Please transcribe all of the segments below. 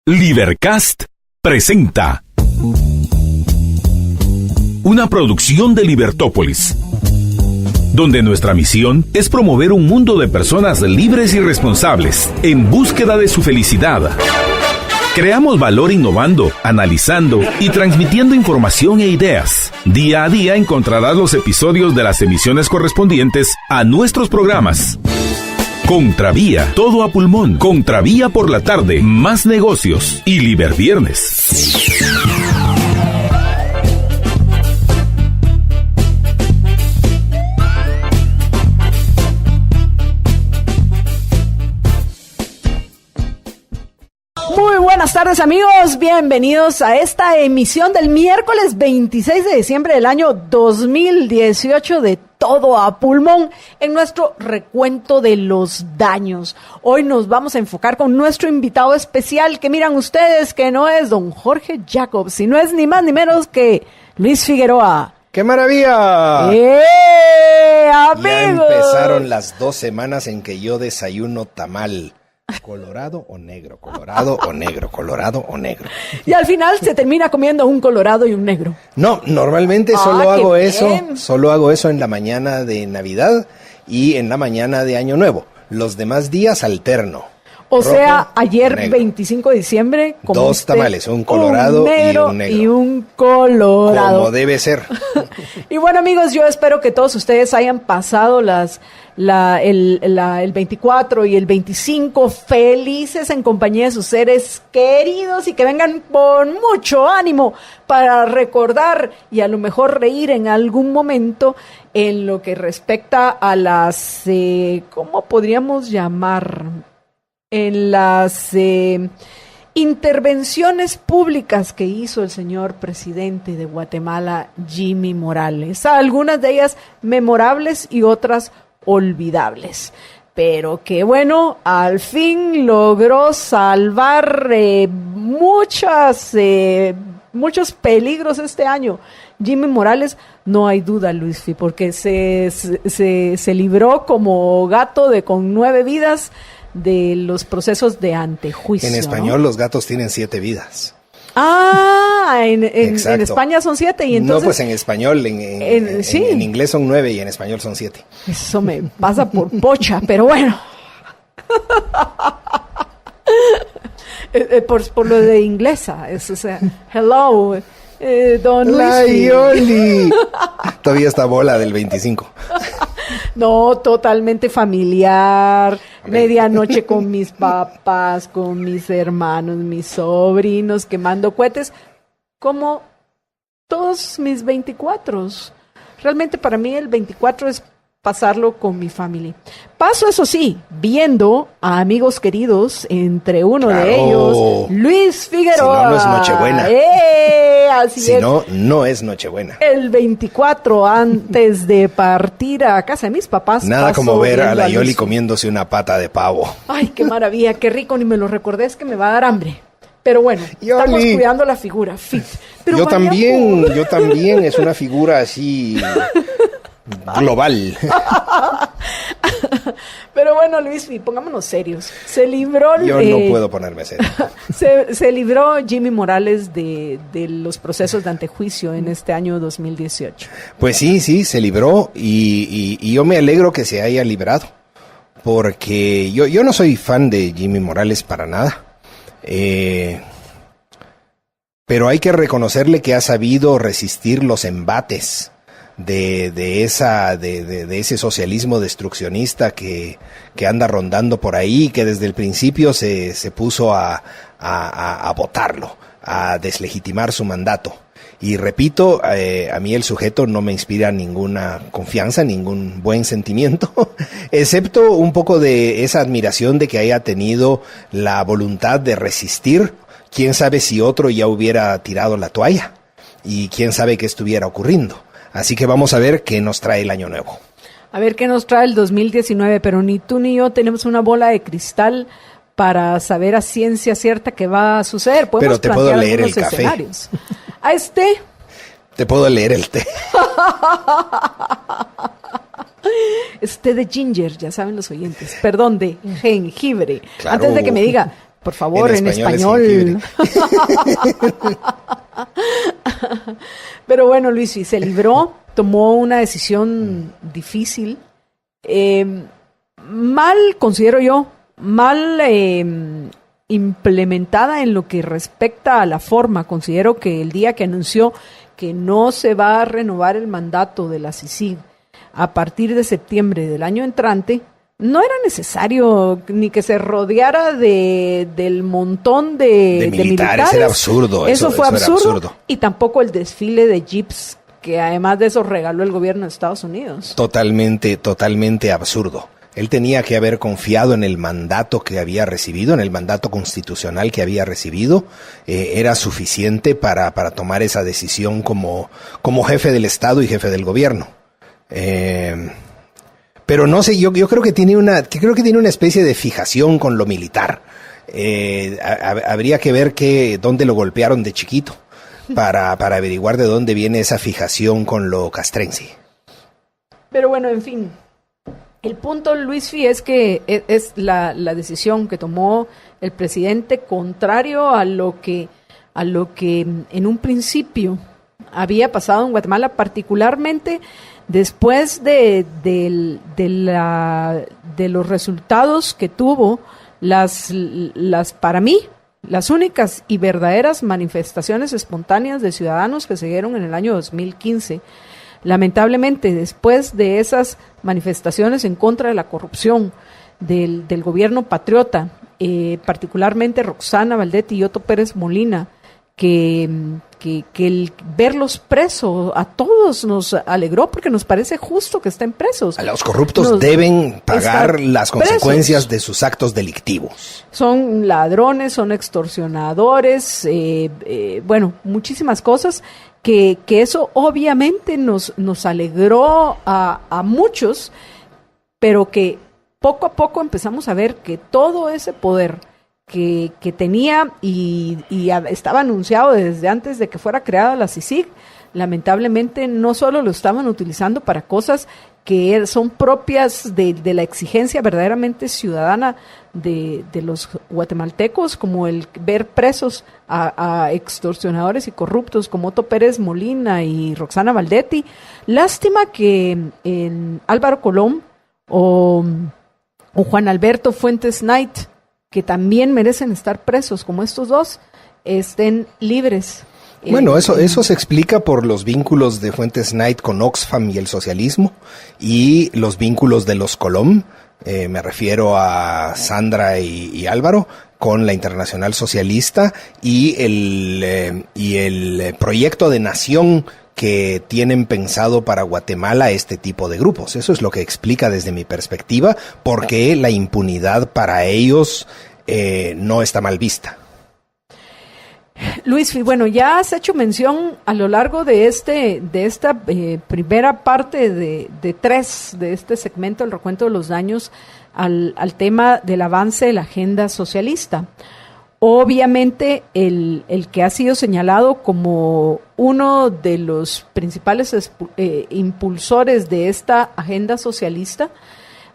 Libercast presenta una producción de Libertópolis, donde nuestra misión es promover un mundo de personas libres y responsables en búsqueda de su felicidad. Creamos valor innovando, analizando y transmitiendo información e ideas. Día a día encontrarás los episodios de las emisiones correspondientes a nuestros programas. Contravía, todo a pulmón. Contravía por la tarde, más negocios y Liberviernes. Muy buenas tardes, amigos, bienvenidos a esta emisión del miércoles 26 de diciembre del año 2018 de Todo a Pulmón en nuestro recuento de los daños. Hoy nos vamos a enfocar con nuestro invitado especial, que miran ustedes que no es don Jorge Jacobs, sino es ni más ni menos que Luis Figueroa. ¡Qué maravilla! ¡Amigos! Ya empezaron las 2 semanas en que yo desayuno tamal. ¿Colorado o negro? ¿Colorado o negro? ¿Colorado o negro? Y al final se termina comiendo un colorado y un negro. No, normalmente solo hago eso en la mañana de Navidad y en la mañana de Año Nuevo. Los demás días alterno. O sea, ayer 25 de diciembre... 2 tamales, un colorado y un negro. Y un colorado. Como debe ser. Y bueno, amigos, yo espero que todos ustedes hayan pasado el 24 y el 25 felices en compañía de sus seres queridos y que vengan con mucho ánimo para recordar y a lo mejor reír en algún momento en lo que respecta a las, ¿cómo podríamos llamar? En las intervenciones públicas que hizo el señor presidente de Guatemala, Jimmy Morales. Algunas de ellas memorables y otras olvidables. Pero que bueno, al fin logró salvar muchos peligros este año. Jimmy Morales, no hay duda, Luisfi, porque se libró como gato con 9 vidas de los procesos de antejuicio. En español, ¿no? Los gatos tienen 7 vidas. Ah, en España son 7 y entonces... No, pues en español, en inglés son 9 y en español son 7. Eso me pasa por pocha, pero bueno. por lo de inglesa, o sea, hello, don Luis. Yoli. Todavía está bola del 25. No, totalmente familiar, medianoche con mis papás, con mis hermanos, mis sobrinos, quemando cohetes, como todos mis 24. Realmente para mí el 24 es pasarlo con mi familia. Paso, eso sí, viendo a amigos queridos, entre uno de ellos, Luis Figueroa. Si no, no es Nochebuena. Así si no, no es Nochebuena. El 24, antes de partir a casa de mis papás. Nada como ver a la Yoli comiéndose una pata de pavo. Ay, qué maravilla, qué rico, ni me lo recordé, es que me va a dar hambre. Pero bueno, Yoli, estamos cuidando la figura, fit. Pero yo también, es una figura así... global. Pero bueno, Luis, pongámonos serios. Se libró... Yo no puedo ponerme serio. se libró Jimmy Morales de los procesos de antejuicio en este año 2018. Pues sí, se libró y yo me alegro que se haya librado. Porque yo no soy fan de Jimmy Morales para nada. Pero hay que reconocerle que ha sabido resistir los embates de ese socialismo destruccionista que anda rondando por ahí, que desde el principio se puso a votarlo, a deslegitimar su mandato. Y repito, a mí el sujeto no me inspira ninguna confianza, ningún buen sentimiento, excepto un poco de esa admiración de que haya tenido la voluntad de resistir. Quién sabe si otro ya hubiera tirado la toalla y quién sabe qué estuviera ocurriendo. Así que vamos a ver qué nos trae el año nuevo. A ver qué nos trae el 2019, pero ni tú ni yo tenemos una bola de cristal para saber a ciencia cierta qué va a suceder. Pero te puedo leer el café. Escenarios. Te puedo leer el té. Es té de ginger, ya saben los oyentes. Perdón, de jengibre. Claro. Antes de que me diga, Por favor, en español. Pero bueno, Luis, se libró, tomó una decisión difícil, mal, considero yo, mal implementada en lo que respecta a la forma. Considero que el día que anunció que no se va a renovar el mandato de la CICIG a partir de septiembre del año entrante, no era necesario ni que se rodeara del montón de militares. Era absurdo. Eso fue absurdo. Y tampoco el desfile de jeeps que además de eso regaló el gobierno de Estados Unidos. Totalmente absurdo. Él tenía que haber confiado en el mandato que había recibido, en el mandato constitucional que había recibido. Era suficiente para tomar esa decisión como jefe del Estado y jefe del gobierno. Pero no sé, yo creo que tiene una especie de fijación con lo militar. Habría que ver dónde lo golpearon de chiquito para averiguar de dónde viene esa fijación con lo castrense. Pero bueno, en fin. El punto, Luisfi, es que es la decisión que tomó el presidente contrario a lo que en un principio había pasado en Guatemala, particularmente después de los resultados que tuvo las para mí las únicas y verdaderas manifestaciones espontáneas de ciudadanos que se dieron en el año 2015. Lamentablemente, después de esas manifestaciones en contra de la corrupción del gobierno patriota, particularmente Roxana Valdetti y Otto Pérez Molina, que el verlos presos a todos nos alegró porque nos parece justo que estén presos. A los corruptos deben pagar las consecuencias de sus actos delictivos. Son ladrones, son extorsionadores, bueno, muchísimas cosas que eso obviamente nos alegró a muchos, pero que poco a poco empezamos a ver que todo ese poder que tenía y estaba anunciado desde antes de que fuera creada la CICIG, lamentablemente no solo lo estaban utilizando para cosas que son propias de la exigencia verdaderamente ciudadana de los guatemaltecos, como el ver presos a extorsionadores y corruptos como Otto Pérez Molina y Roxana Valdetti. Lástima que Álvaro Colom o Juan Alberto Fuentes Knight, que también merecen estar presos como estos dos, estén libres. Bueno, eso se explica por los vínculos de Fuentes Knight con Oxfam y el socialismo, y los vínculos de los Colom, me refiero a Sandra y Álvaro, con la Internacional Socialista y el proyecto de nación que tienen pensado para Guatemala este tipo de grupos. Eso es lo que explica desde mi perspectiva por qué la impunidad para ellos no está mal vista. Luis, bueno, ya has hecho mención a lo largo de esta primera parte de tres de este segmento, el recuento de los daños, al tema del avance de la agenda socialista. Obviamente el que ha sido señalado como uno de los principales impulsores de esta agenda socialista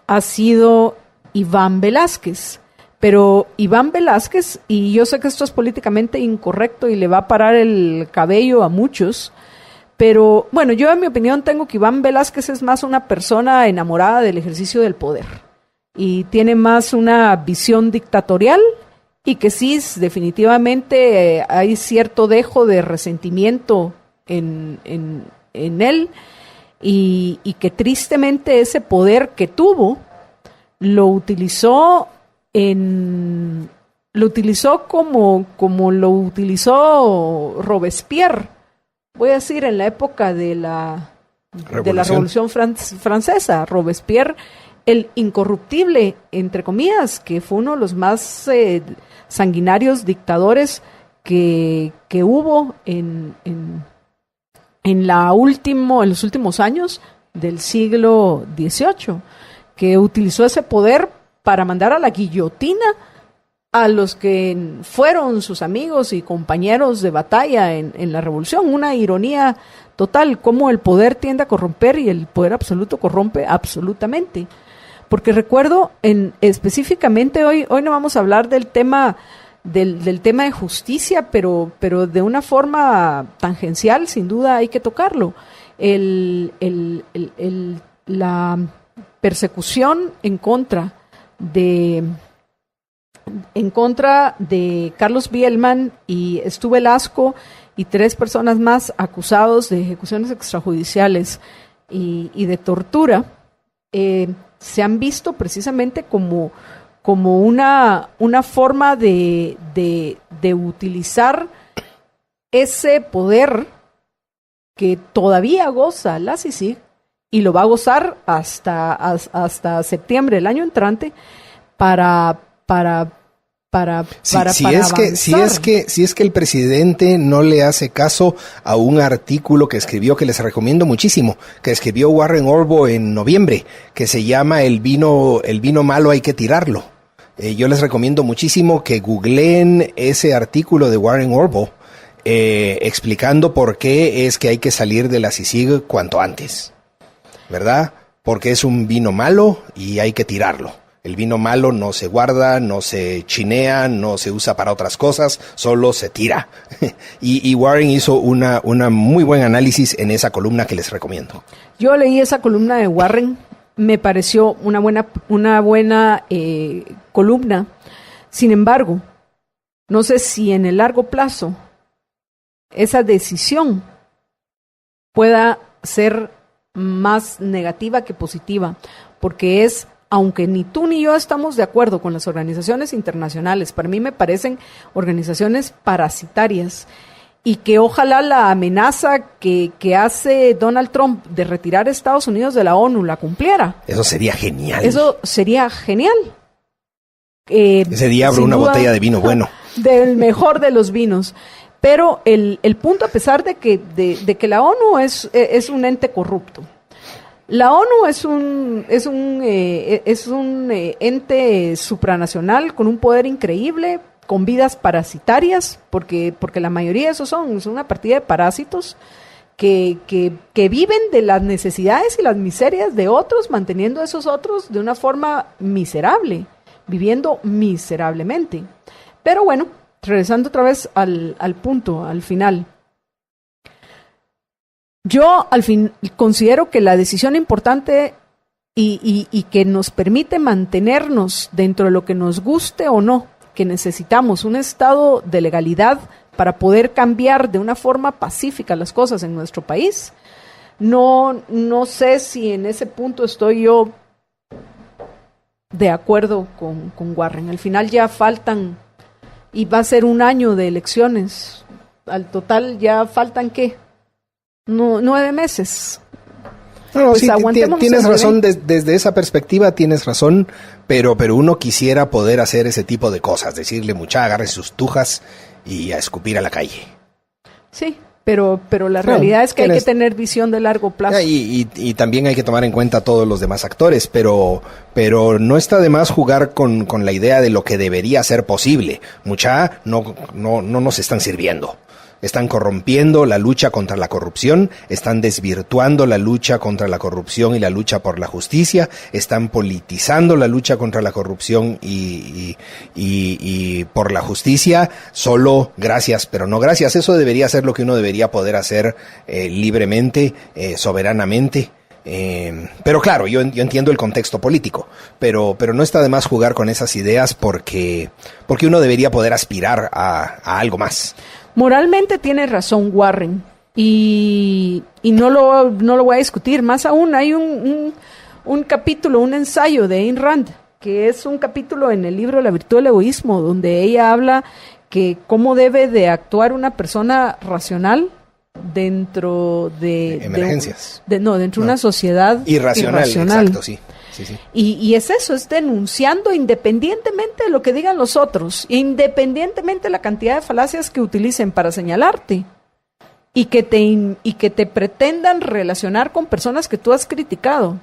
ha sido Iván Velázquez. Pero Iván Velázquez, y yo sé que esto es políticamente incorrecto y le va a parar el cabello a muchos, pero bueno, yo en mi opinión tengo que Iván Velázquez es más una persona enamorada del ejercicio del poder y tiene más una visión dictatorial, y que sí, definitivamente hay cierto dejo de resentimiento en él, y que tristemente ese poder que tuvo lo utilizó como lo utilizó Robespierre, voy a decir, en la época de la Revolución Francesa. Robespierre, el incorruptible, entre comillas, que fue uno de los más sanguinarios dictadores que hubo en los últimos años del siglo XVIII, que utilizó ese poder para mandar a la guillotina a los que fueron sus amigos y compañeros de batalla en la revolución. Una ironía total, cómo el poder tiende a corromper y el poder absoluto corrompe absolutamente. Porque recuerdo específicamente hoy no vamos a hablar del tema del tema de justicia, pero de una forma tangencial, sin duda hay que tocarlo. La persecución en contra de Carlos Bielman y Stu Velasco y 3 personas más acusados de ejecuciones extrajudiciales y de tortura, se han visto precisamente como una forma de utilizar ese poder que todavía goza la CICIG y lo va a gozar hasta septiembre del año entrante para si es que el presidente no le hace caso a un artículo que escribió, que les recomiendo muchísimo, que escribió Warren Orbo en noviembre, que se llama El vino malo hay que tirarlo. Yo les recomiendo muchísimo que googleen ese artículo de Warren Orbo, explicando por qué es que hay que salir de la CICIG cuanto antes, ¿verdad? Porque es un vino malo y hay que tirarlo. El vino malo no se guarda, no se chinea, no se usa para otras cosas, solo se tira. y Warren hizo una muy buen análisis en esa columna que les recomiendo. Yo leí esa columna de Warren, me pareció una buena columna. Sin embargo, no sé si en el largo plazo esa decisión pueda ser más negativa que positiva, porque aunque ni tú ni yo estamos de acuerdo con las organizaciones internacionales, para mí me parecen organizaciones parasitarias, y que ojalá la amenaza que hace Donald Trump de retirar a Estados Unidos de la ONU la cumpliera. Eso sería genial. Ese día abro una botella de vino bueno. Del mejor de los vinos. Pero el punto, a pesar de que la ONU es un ente corrupto, la ONU es un ente supranacional con un poder increíble, con vidas parasitarias, porque la mayoría de esos son una partida de parásitos que viven de las necesidades y las miserias de otros, manteniendo a esos otros de una forma miserable, viviendo miserablemente. Pero bueno, regresando otra vez al punto, al final. Yo al fin considero que la decisión importante y que nos permite mantenernos dentro de lo que nos guste o no, que necesitamos un estado de legalidad para poder cambiar de una forma pacífica las cosas en nuestro país. No sé si en ese punto estoy yo de acuerdo con Warren. Al final ya faltan, y va a ser un año de elecciones. Al total ya faltan, ¿qué? 9 meses. No, pues sí, tienes razón, desde esa perspectiva tienes razón, pero uno quisiera poder hacer ese tipo de cosas, decirle, mucha, agarre sus tujas y a escupir a la calle. Sí, pero la realidad es que hay que tener visión de largo plazo. Y también hay que tomar en cuenta a todos los demás actores, pero no está de más jugar con la idea de lo que debería ser posible. Mucha, no nos están sirviendo. Están corrompiendo la lucha contra la corrupción, están desvirtuando la lucha contra la corrupción y la lucha por la justicia, están politizando la lucha contra la corrupción y por la justicia, solo gracias, pero no gracias. Eso debería ser lo que uno debería poder hacer libremente, soberanamente. Pero claro, yo entiendo el contexto político, pero no está de más jugar con esas ideas porque uno debería poder aspirar a algo más. Moralmente tiene razón Warren y no lo voy a discutir. Más aún, hay un capítulo, un ensayo de Ayn Rand, que es un capítulo en el libro La virtud del egoísmo, donde ella habla que cómo debe de actuar una persona racional dentro de emergencias. Dentro de una sociedad irracional. Exacto, sí. Sí. Y es eso, es denunciando independientemente de lo que digan los otros, independientemente de la cantidad de falacias que utilicen para señalarte y que te pretendan relacionar con personas que tú has criticado,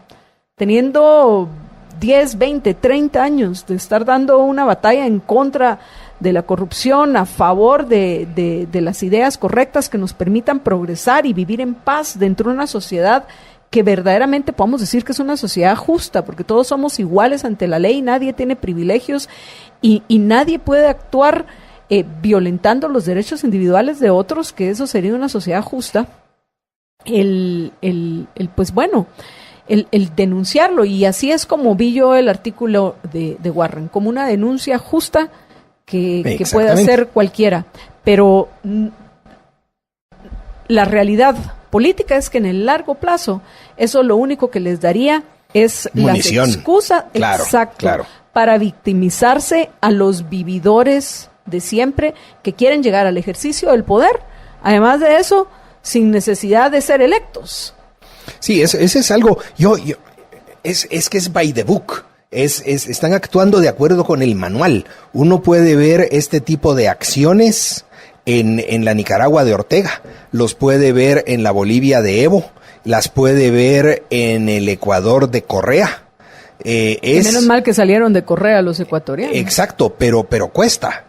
teniendo 10, 20, 30 años de estar dando una batalla en contra de la corrupción, a favor de las ideas correctas que nos permitan progresar y vivir en paz dentro de una sociedad que verdaderamente podamos decir que es una sociedad justa, porque todos somos iguales ante la ley, nadie tiene privilegios y nadie puede actuar violentando los derechos individuales de otros, que eso sería una sociedad justa, el denunciarlo. Y así es como vi yo el artículo de Warren, como una denuncia justa que puede hacer cualquiera. Pero la realidad política es que en el largo plazo eso lo único que les daría es munición. La excusa para victimizarse a los vividores de siempre que quieren llegar al ejercicio del poder, además de eso, sin necesidad de ser electos. Sí, ese es algo, es que es by the book. Están actuando de acuerdo con el manual. Uno puede ver este tipo de acciones en la Nicaragua de Ortega, los puede ver en la Bolivia de Evo, las puede ver en el Ecuador de Correa. Menos mal que salieron de Correa los ecuatorianos. Exacto, pero cuesta.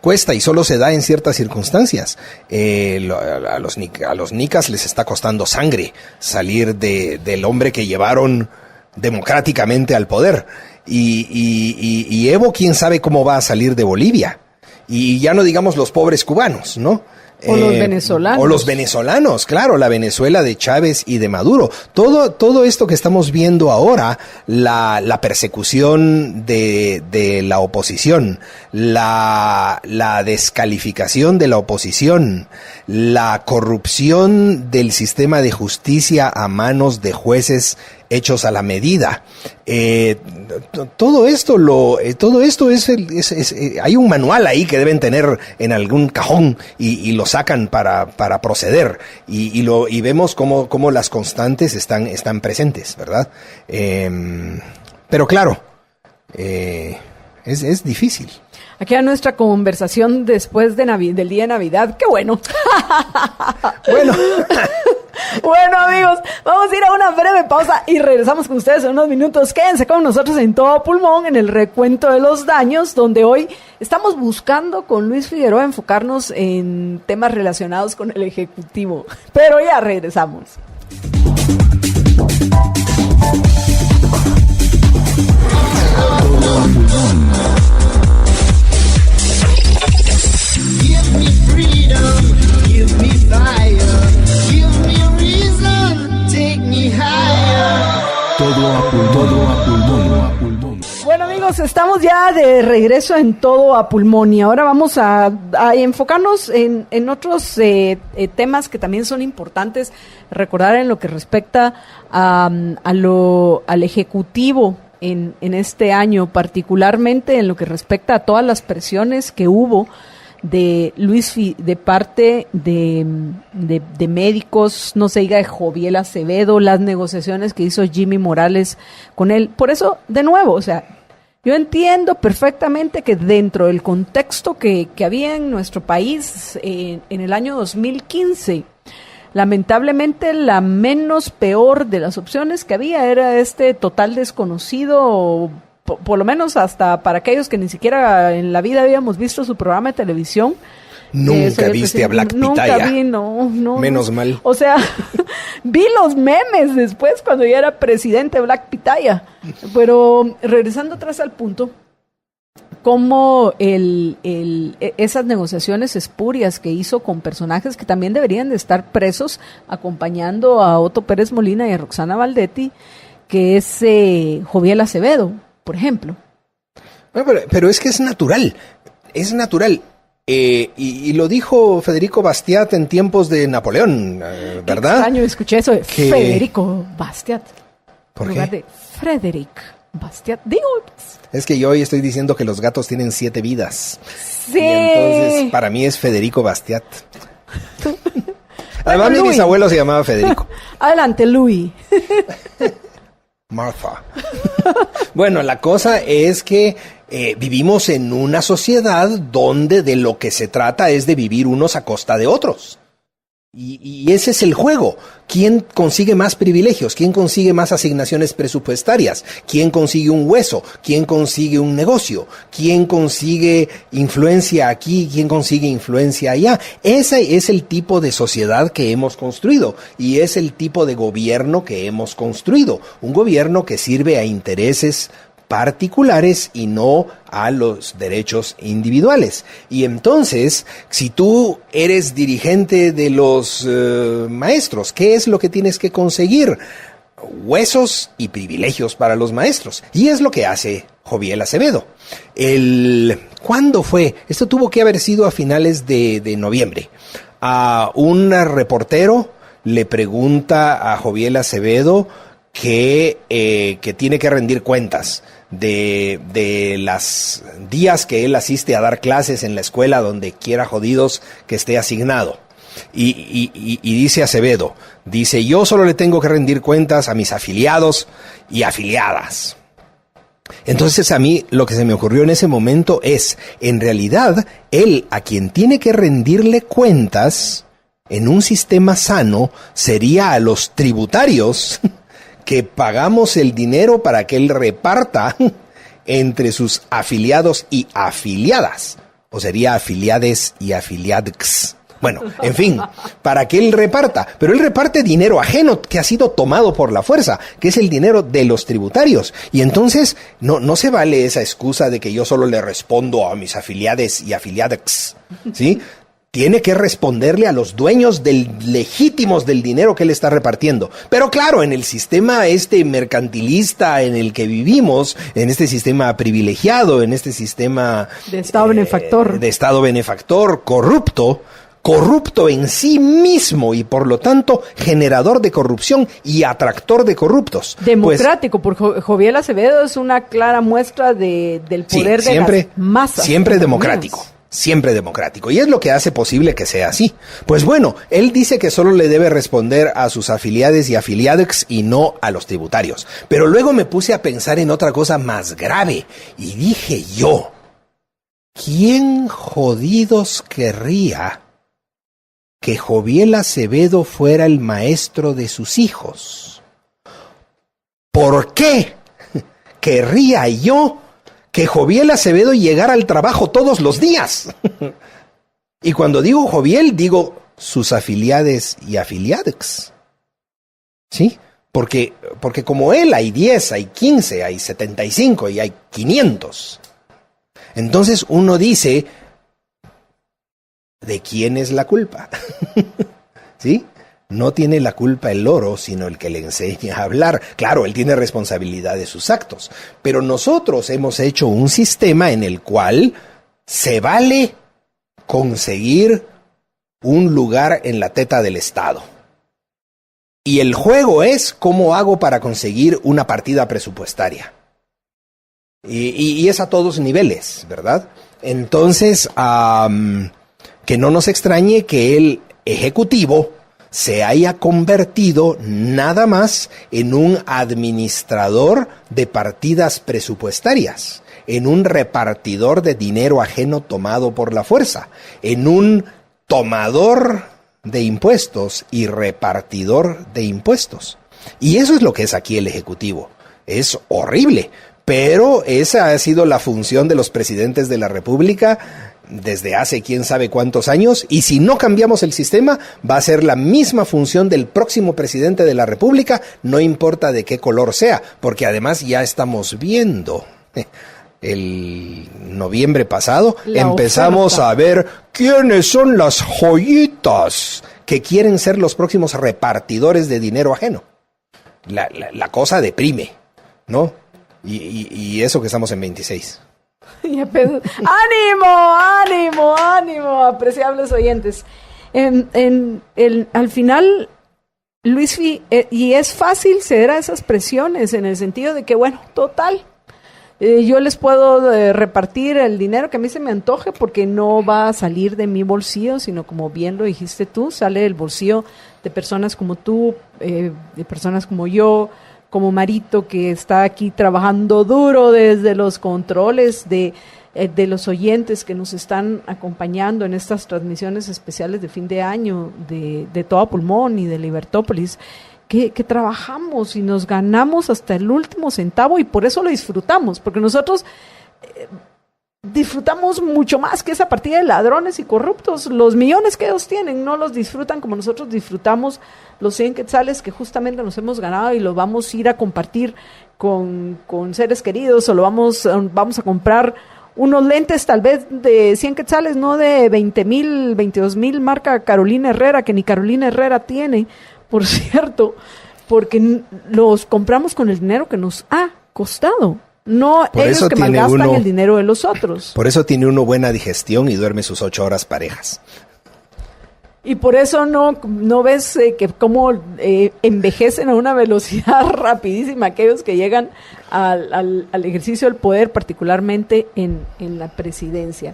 Cuesta y solo se da en ciertas circunstancias. A los nicas les está costando sangre salir del hombre que llevaron democráticamente al poder. Y Evo, quién sabe cómo va a salir de Bolivia. Y ya no digamos los pobres cubanos, ¿no? O los venezolanos. O los venezolanos, claro, la Venezuela de Chávez y de Maduro. Todo esto que estamos viendo ahora, la persecución de la oposición, la descalificación de la oposición, la corrupción del sistema de justicia a manos de jueces hechos a la medida. Todo esto hay un manual ahí que deben tener en algún cajón y lo sacan para proceder y vemos cómo las constantes están presentes, ¿verdad? Pero claro, es difícil. Aquí a nuestra conversación después del día de Navidad. ¡Qué bueno! Bueno. Bueno, amigos, vamos a ir a una breve pausa y regresamos con ustedes en unos minutos. Quédense con nosotros en Todo Pulmón, en el recuento de los daños, donde hoy estamos buscando con Luis Figueroa enfocarnos en temas relacionados con el Ejecutivo. Pero ya regresamos. Give me freedom, give me fire, give me reason, take me higher. Todo a pulmón. Bueno, amigos, estamos ya de regreso en Todo a Pulmón y ahora vamos a enfocarnos en otros temas que también son importantes recordar en lo que respecta al Ejecutivo en este año, particularmente en lo que respecta a todas las presiones que hubo de parte de médicos, no se diga de Joviel Acevedo, las negociaciones que hizo Jimmy Morales con él. Por eso, de nuevo, o sea, yo entiendo perfectamente que dentro del contexto que había en nuestro país en el año 2015, lamentablemente la menos peor de las opciones que había era este total desconocido, por lo menos hasta para aquellos que ni siquiera en la vida habíamos visto su programa de televisión. Nunca viste a Black Pitaya. Nunca vi, no. Menos mal. O sea, vi los memes después cuando ya era presidente Black Pitaya. Pero regresando atrás al punto, como esas negociaciones espurias que hizo con personajes que también deberían de estar presos, acompañando a Otto Pérez Molina y a Roxana Valdetti, que es Joviel Acevedo, por ejemplo. Bueno, pero es que es natural. Y lo dijo Federico Bastiat en tiempos de Napoleón, ¿verdad? Qué extraño, escuché eso de Federico Bastiat. ¿Por en lugar qué? de Frederic Bastiat. Digo, pues, Es que yo hoy estoy diciendo que los gatos tienen 7 vidas. sí. Y entonces, para mí es Federico Bastiat. Además, mi Louis. bisabuelo se llamaba Federico. Adelante, Louis. Martha. Bueno, la cosa es que vivimos en una sociedad donde de lo que se trata es de vivir unos a costa de otros. Y ese es el juego. ¿Quién consigue más privilegios? ¿Quién consigue más asignaciones presupuestarias? ¿Quién consigue un hueso? ¿Quién consigue un negocio? ¿Quién consigue influencia aquí? ¿Quién consigue influencia allá? Ese es el tipo de sociedad que hemos construido y es el tipo de gobierno que hemos construido. Un gobierno que sirve a intereses particulares y no a los derechos individuales. Y entonces, si tú eres dirigente de los maestros, ¿qué es lo que tienes que conseguir? Huesos y privilegios para los maestros. Y es lo que hace Joviel Acevedo. ¿Cuándo fue? Esto tuvo que haber sido a finales de noviembre. A un reportero le pregunta a Joviel Acevedo que tiene que rendir cuentas de las días que él asiste a dar clases en la escuela donde quiera jodidos que esté asignado. Y dice Acevedo, yo solo le tengo que rendir cuentas a mis afiliados y afiliadas. Entonces a mí lo que se me ocurrió en ese momento es, en realidad, él a quien tiene que rendirle cuentas en un sistema sano sería a los tributarios que pagamos el dinero para que él reparta entre sus afiliados y afiliadas, o sería afiliades y afiliads. Bueno, en fin, para que él reparta, pero él reparte dinero ajeno que ha sido tomado por la fuerza, que es el dinero de los tributarios. Y entonces no se vale esa excusa de que yo solo le respondo a mis afiliades y afiliadas, ¿sí? Tiene que responderle a los dueños legítimos del dinero que él está repartiendo. Pero claro, en el sistema mercantilista en el que vivimos, en este sistema privilegiado, en este sistema de Estado benefactor, corrupto en sí mismo y por lo tanto generador de corrupción y atractor de corruptos. Democrático, porque Joviel Acevedo es una clara muestra del poder de las masas. Siempre democrático. Siempre democrático. Y es lo que hace posible que sea así. Pues bueno, él dice que solo le debe responder a sus afiliados y afiliadas y no a los tributarios. Pero luego me puse a pensar en otra cosa más grave. Y dije yo, ¿quién jodidos querría que Joviel Acevedo fuera el maestro de sus hijos? ¿Por qué querría yo que Joviel Acevedo llegara al trabajo todos los días? Y cuando digo Joviel, digo sus afiliades y afiliadas. ¿Sí? Porque como él hay 10, hay 15, hay 75 y hay 500. Entonces uno dice, ¿de quién es la culpa? ¿Sí? No tiene la culpa el loro, sino el que le enseña a hablar. Claro, él tiene responsabilidad de sus actos, pero nosotros hemos hecho un sistema en el cual se vale conseguir un lugar en la teta del Estado. Y el juego es cómo hago para conseguir una partida presupuestaria. Y es a todos niveles, ¿verdad? Entonces, que no nos extrañe que el Ejecutivo se haya convertido nada más en un administrador de partidas presupuestarias, en un repartidor de dinero ajeno tomado por la fuerza, en un tomador de impuestos y repartidor de impuestos. Y eso es lo que es aquí el Ejecutivo. Es horrible, pero esa ha sido la función de los presidentes de la República desde hace quién sabe cuántos años, y si no cambiamos el sistema, va a ser la misma función del próximo presidente de la República, no importa de qué color sea, porque además ya estamos viendo, el noviembre pasado, empezamos a ver quiénes son las joyitas que quieren ser los próximos repartidores de dinero ajeno. La cosa deprime, ¿no? Y eso que estamos en 26. ¡Ánimo, apreciables oyentes! Al final, Luis, y es fácil ceder a esas presiones en el sentido de que, bueno, total, yo les puedo repartir el dinero que a mí se me antoje porque no va a salir de mi bolsillo, sino como bien lo dijiste tú, sale del bolsillo de personas como tú, de personas como yo, como Marito, que está aquí trabajando duro desde los controles de los oyentes que nos están acompañando en estas transmisiones especiales de fin de año de Todo Pulmón y de Libertópolis, que trabajamos y nos ganamos hasta el último centavo y por eso lo disfrutamos, porque nosotros disfrutamos mucho más que esa partida de ladrones y corruptos. Los millones que ellos tienen no los disfrutan como nosotros disfrutamos los 100 quetzales que justamente nos hemos ganado y los vamos a ir a compartir con seres queridos, o lo vamos a comprar unos lentes tal vez de 100 quetzales, no de 20,000, 22,000 marca Carolina Herrera, que ni Carolina Herrera tiene, por cierto, porque los compramos con el dinero que nos ha costado. No Por ellos eso que tiene malgastan uno- el dinero de los otros. Por eso tiene uno buena digestión y duerme sus 8 horas parejas. Y por eso no ves que cómo envejecen a una velocidad rapidísima aquellos que llegan al ejercicio del poder, particularmente en la presidencia.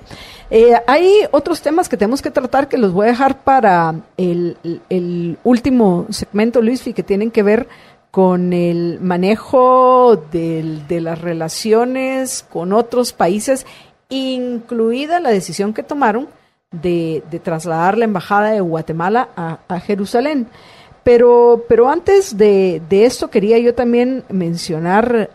Hay otros temas que tenemos que tratar que los voy a dejar para el último segmento, Luisfi, que tienen que ver con el manejo de las relaciones con otros países, incluida la decisión que tomaron de trasladar la embajada de Guatemala a Jerusalén. Pero antes de esto quería yo también mencionar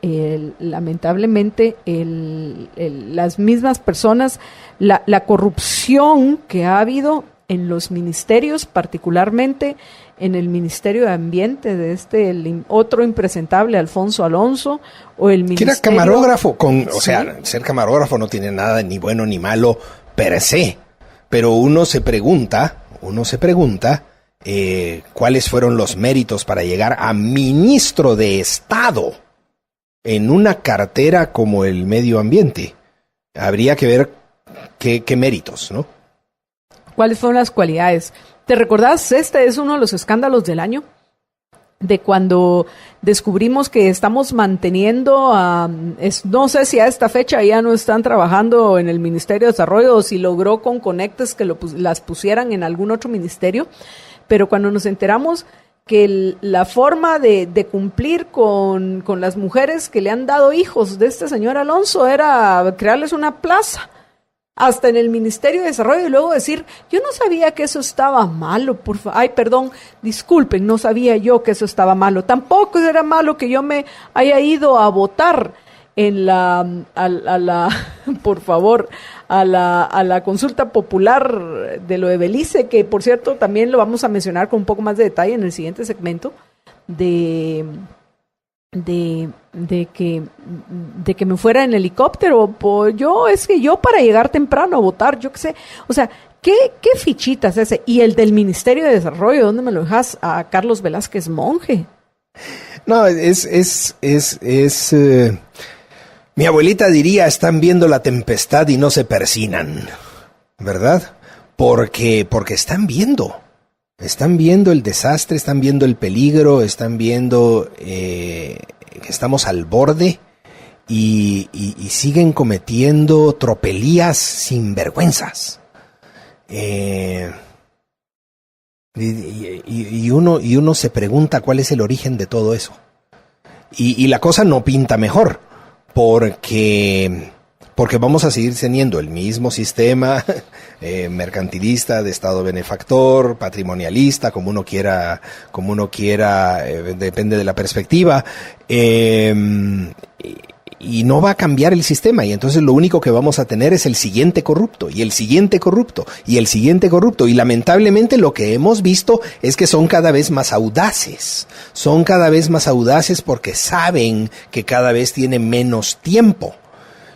lamentablemente las mismas personas, la corrupción que ha habido en los ministerios, particularmente en el Ministerio de Ambiente de el otro impresentable Alfonso Alonso, o el Que ministerio... era camarógrafo, Sí. ser camarógrafo no tiene nada ni bueno ni malo per se, pero uno se pregunta, cuáles fueron los méritos para llegar a ministro de Estado en una cartera como el medio ambiente. Habría que ver qué méritos, ¿no? ¿Cuáles fueron las cualidades? ¿Te recordás? Este es uno de los escándalos del año, de cuando descubrimos que estamos manteniendo, no sé si a esta fecha ya no están trabajando en el Ministerio de Desarrollo o si logró con Conectes que las pusieran en algún otro ministerio, pero cuando nos enteramos que la forma de cumplir con las mujeres que le han dado hijos de este señor Alonso era crearles una plaza hasta en el Ministerio de Desarrollo, y luego decir, yo no sabía que eso estaba malo, disculpen, no sabía yo que eso estaba malo. Tampoco era malo que yo me haya ido a votar en por favor, a la consulta popular de lo de Belice, que por cierto también lo vamos a mencionar con un poco más de detalle en el siguiente segmento, de que me fuera en helicóptero. Pues yo para llegar temprano a votar, yo qué sé, o sea, ¿qué fichitas ese? Y el del Ministerio de Desarrollo, ¿dónde me lo dejas? A Carlos Velázquez Monje. No, mi abuelita diría, están viendo la tempestad y no se persinan, ¿verdad? Porque están viendo el desastre, están viendo el peligro, están viendo que estamos al borde y siguen cometiendo tropelías sin vergüenzas. Y uno se pregunta cuál es el origen de todo eso. Y la cosa no pinta mejor, porque vamos a seguir teniendo el mismo sistema mercantilista, de Estado benefactor, patrimonialista, como uno quiera, depende de la perspectiva, y no va a cambiar el sistema, y entonces lo único que vamos a tener es el siguiente corrupto, y el siguiente corrupto, y el siguiente corrupto, y lamentablemente lo que hemos visto es que son cada vez más audaces porque saben que cada vez tienen menos tiempo.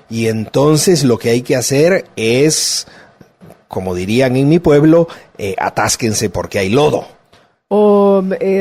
Y entonces lo que hay que hacer es, como dirían en mi pueblo, atásquense porque hay lodo.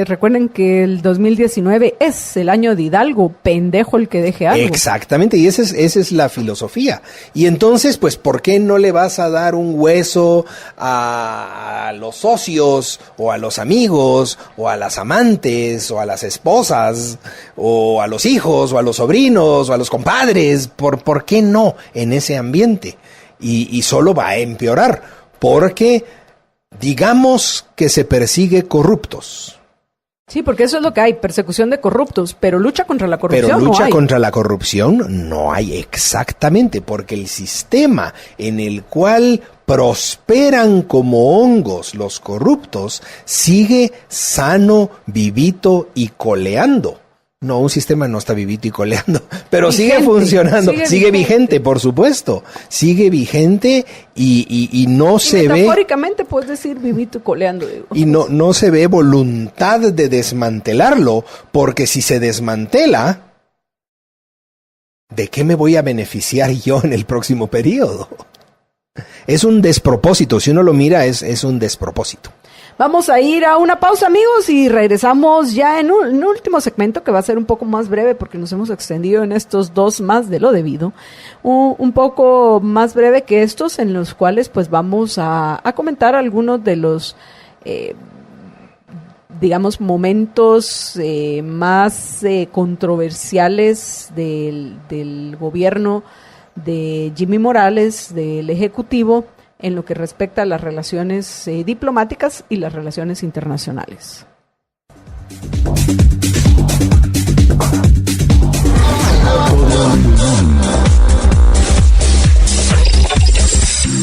Recuerden que el 2019 es el año de Hidalgo, pendejo el que deje algo. Exactamente, y esa es la filosofía. Y entonces, pues, ¿por qué no le vas a dar un hueso a los socios, o a los amigos, o a las amantes, o a las esposas, o a los hijos, o a los sobrinos, o a los compadres? ¿Por qué no en ese ambiente? Y solo va a empeorar, porque digamos que se persigue corruptos. Sí, porque eso es lo que hay, persecución de corruptos, pero lucha contra la corrupción Pero lucha no hay. contra la corrupción no hay, exactamente, porque el sistema en el cual prosperan como hongos los corruptos sigue sano, vivito y coleando. No, un sistema no está vivito y coleando, pero Vigente, sigue funcionando, sigue vigente, vigente, por supuesto, sigue vigente y no Y se ve, metafóricamente puedes decir vivito y coleando, digo. y no se ve voluntad de desmantelarlo, porque si se desmantela, ¿de qué me voy a beneficiar yo en el próximo periodo? Es un despropósito, si uno lo mira es un despropósito. Vamos a ir a una pausa, amigos, y regresamos ya en un último segmento que va a ser un poco más breve porque nos hemos extendido en estos dos más de lo debido. Un poco más breve que estos, en los cuales pues vamos a comentar algunos de los, digamos, momentos más controversiales del gobierno de Jimmy Morales, del Ejecutivo, en lo que respecta a las relaciones diplomáticas y las relaciones internacionales.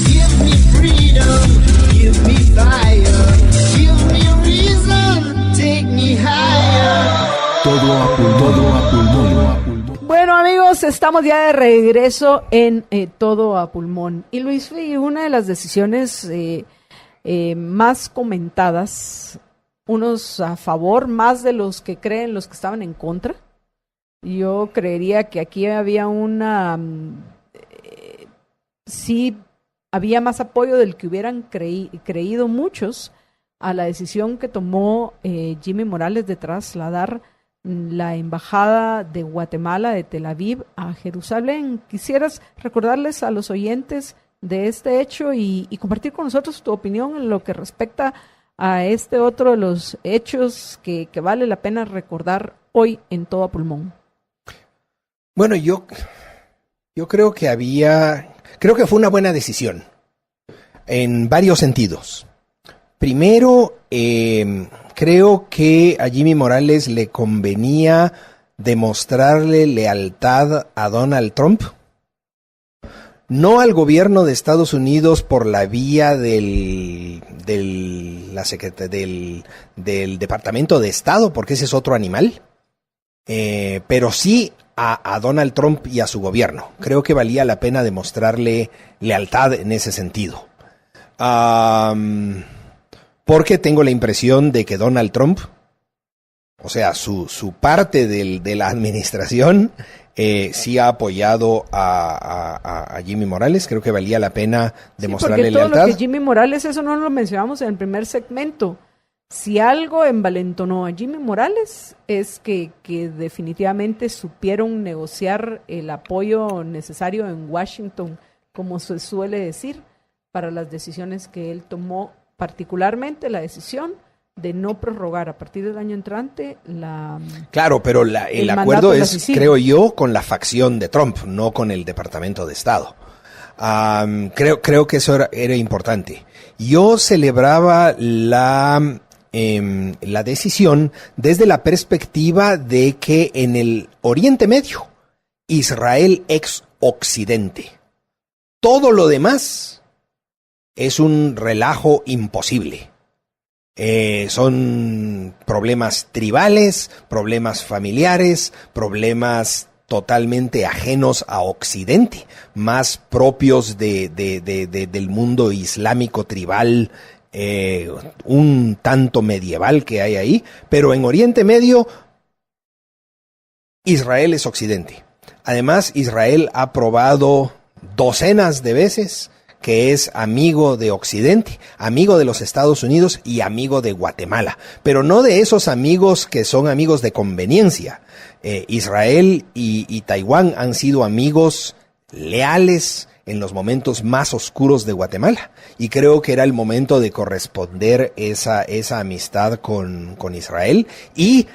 Give me freedom, give me fire, give me reason, take me higher. Todo a pulmón. Bueno, amigos, estamos ya de regreso en Todo a Pulmón. Y Luis, una de las decisiones más comentadas, unos a favor más de los que creen los que estaban en contra. Yo creería que aquí había sí había más apoyo del que hubieran creído muchos a la decisión que tomó Jimmy Morales de trasladar la embajada de Guatemala de Tel Aviv a Jerusalén. ¿Quisieras recordarles a los oyentes de este hecho y compartir con nosotros tu opinión en lo que respecta a este otro de los hechos que vale la pena recordar hoy en Todo a Pulmón? Bueno, yo creo que fue una buena decisión en varios sentidos. Primero, creo que a Jimmy Morales le convenía demostrarle lealtad a Donald Trump, no al gobierno de Estados Unidos por la vía del Departamento de Estado, porque ese es otro animal, pero sí a Donald Trump y a su gobierno. Creo que valía la pena demostrarle lealtad en ese sentido. Porque tengo la impresión de que Donald Trump, o sea, su parte de la administración, sí ha apoyado a Jimmy Morales. Creo que valía la pena demostrarle lealtad. Todo lo que Jimmy Morales, eso no lo mencionamos en el primer segmento. Si algo envalentonó a Jimmy Morales es que definitivamente supieron negociar el apoyo necesario en Washington, como se suele decir, para las decisiones que él tomó, particularmente la decisión de no prorrogar a partir del año entrante la... Claro, pero el acuerdo es, creo yo, con la facción de Trump, no con el Departamento de Estado. Creo que eso era importante. Yo celebraba la decisión desde la perspectiva de que en el Oriente Medio, Israel ex Occidente, todo lo demás es un relajo imposible. Son problemas tribales, problemas familiares, problemas totalmente ajenos a Occidente, más propios del mundo islámico tribal, un tanto medieval que hay ahí, pero en Oriente Medio, Israel es Occidente. Además, Israel ha probado docenas de veces que es amigo de Occidente, amigo de los Estados Unidos y amigo de Guatemala, pero no de esos amigos que son amigos de conveniencia. Israel y Taiwán han sido amigos leales en los momentos más oscuros de Guatemala, y creo que era el momento de corresponder esa amistad con Israel y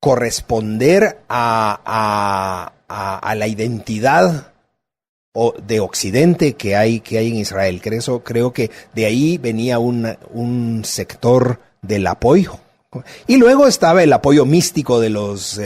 corresponder a la identidad de Occidente que hay en Israel. Creo que de ahí venía un sector del apoyo Y luego estaba el apoyo místico de los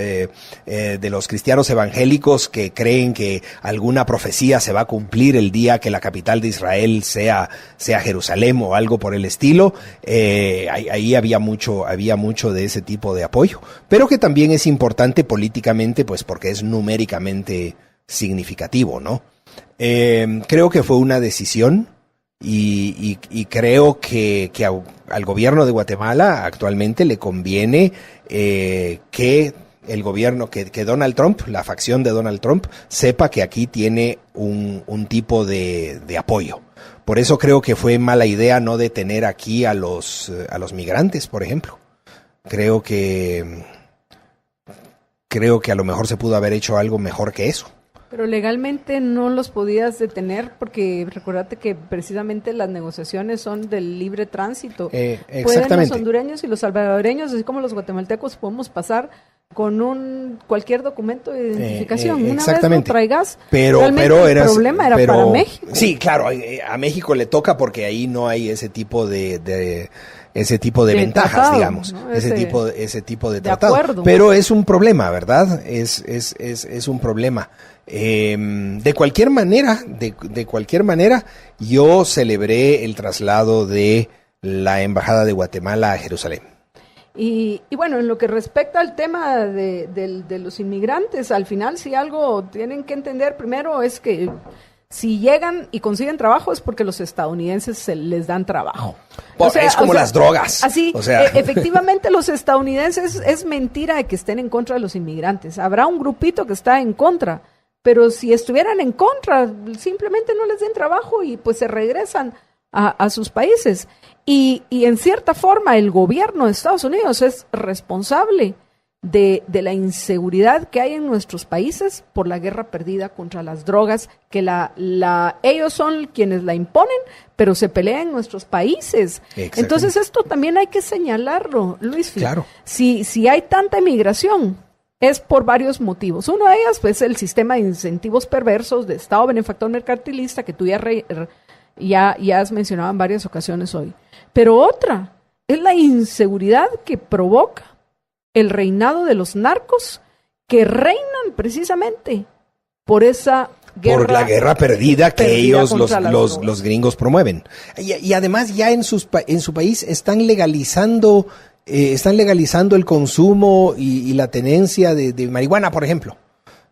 cristianos evangélicos que creen que alguna profecía se va a cumplir el día que la capital de Israel sea Jerusalén o algo por el estilo. Ahí había mucho de ese tipo de apoyo, pero que también es importante políticamente, pues porque es numéricamente significativo, ¿no? Creo que fue una decisión. Y creo que al gobierno de Guatemala actualmente le conviene que el gobierno, que Donald Trump, la facción de Donald Trump, sepa que aquí tiene un tipo de apoyo. Por eso creo que fue mala idea no detener aquí a los migrantes, por ejemplo. Creo que a lo mejor se pudo haber hecho algo mejor que eso. Pero legalmente no los podías detener porque recordate que precisamente las negociaciones son del libre tránsito. Exactamente. Pueden los hondureños y los salvadoreños, así como los guatemaltecos, podemos pasar con cualquier documento de identificación. Una vez lo traigas, pero el problema era para México. Sí, claro, a México le toca porque ahí no hay ese tipo de ventajas, tratado, digamos, ¿no? ese tipo de tratado. Acuerdo. Pero es un problema, ¿verdad? Es un problema. De cualquier manera, yo celebré el traslado de la Embajada de Guatemala a Jerusalén. Y bueno, en lo que respecta al tema de los inmigrantes, al final si algo tienen que entender primero es que si llegan y consiguen trabajo es porque los estadounidenses se les dan trabajo. Es como las drogas. Así, efectivamente los estadounidenses, es mentira de que estén en contra de los inmigrantes. Habrá un grupito que está en contra, pero si estuvieran en contra, simplemente no les den trabajo y pues se regresan a sus países. Y en cierta forma el gobierno de Estados Unidos es responsable de la inseguridad que hay en nuestros países por la guerra perdida contra las drogas, que ellos son quienes la imponen, pero se pelean en nuestros países. Entonces esto también hay que señalarlo, Luis. Claro. Si hay tanta emigración, es por varios motivos. Uno de ellos, pues, el sistema de incentivos perversos de Estado benefactor mercantilista que tú ya has mencionado en varias ocasiones hoy. Pero otra es la inseguridad que provoca el reinado de los narcos que reinan precisamente por esa guerra. Por la guerra perdida que ellos, los gringos, promueven. Y además ya en su país están legalizando el consumo y la tenencia de marihuana, por ejemplo.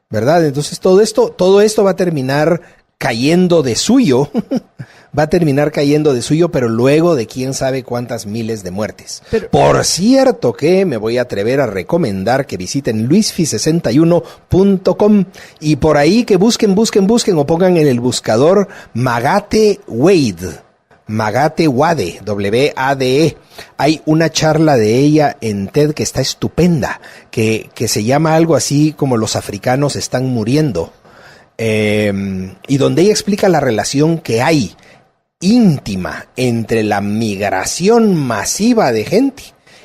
¿Verdad? Entonces todo esto va a terminar cayendo de suyo. Pero luego de quién sabe cuántas miles de muertes. Por cierto que me voy a atrever a recomendar que visiten luisfi61.com y por ahí que busquen o pongan en el buscador Magate Wade, W-A-D-E. Hay una charla de ella en TED que está estupenda, que se llama algo así como Los africanos están muriendo, y donde ella explica la relación que hay íntima entre la migración masiva de gente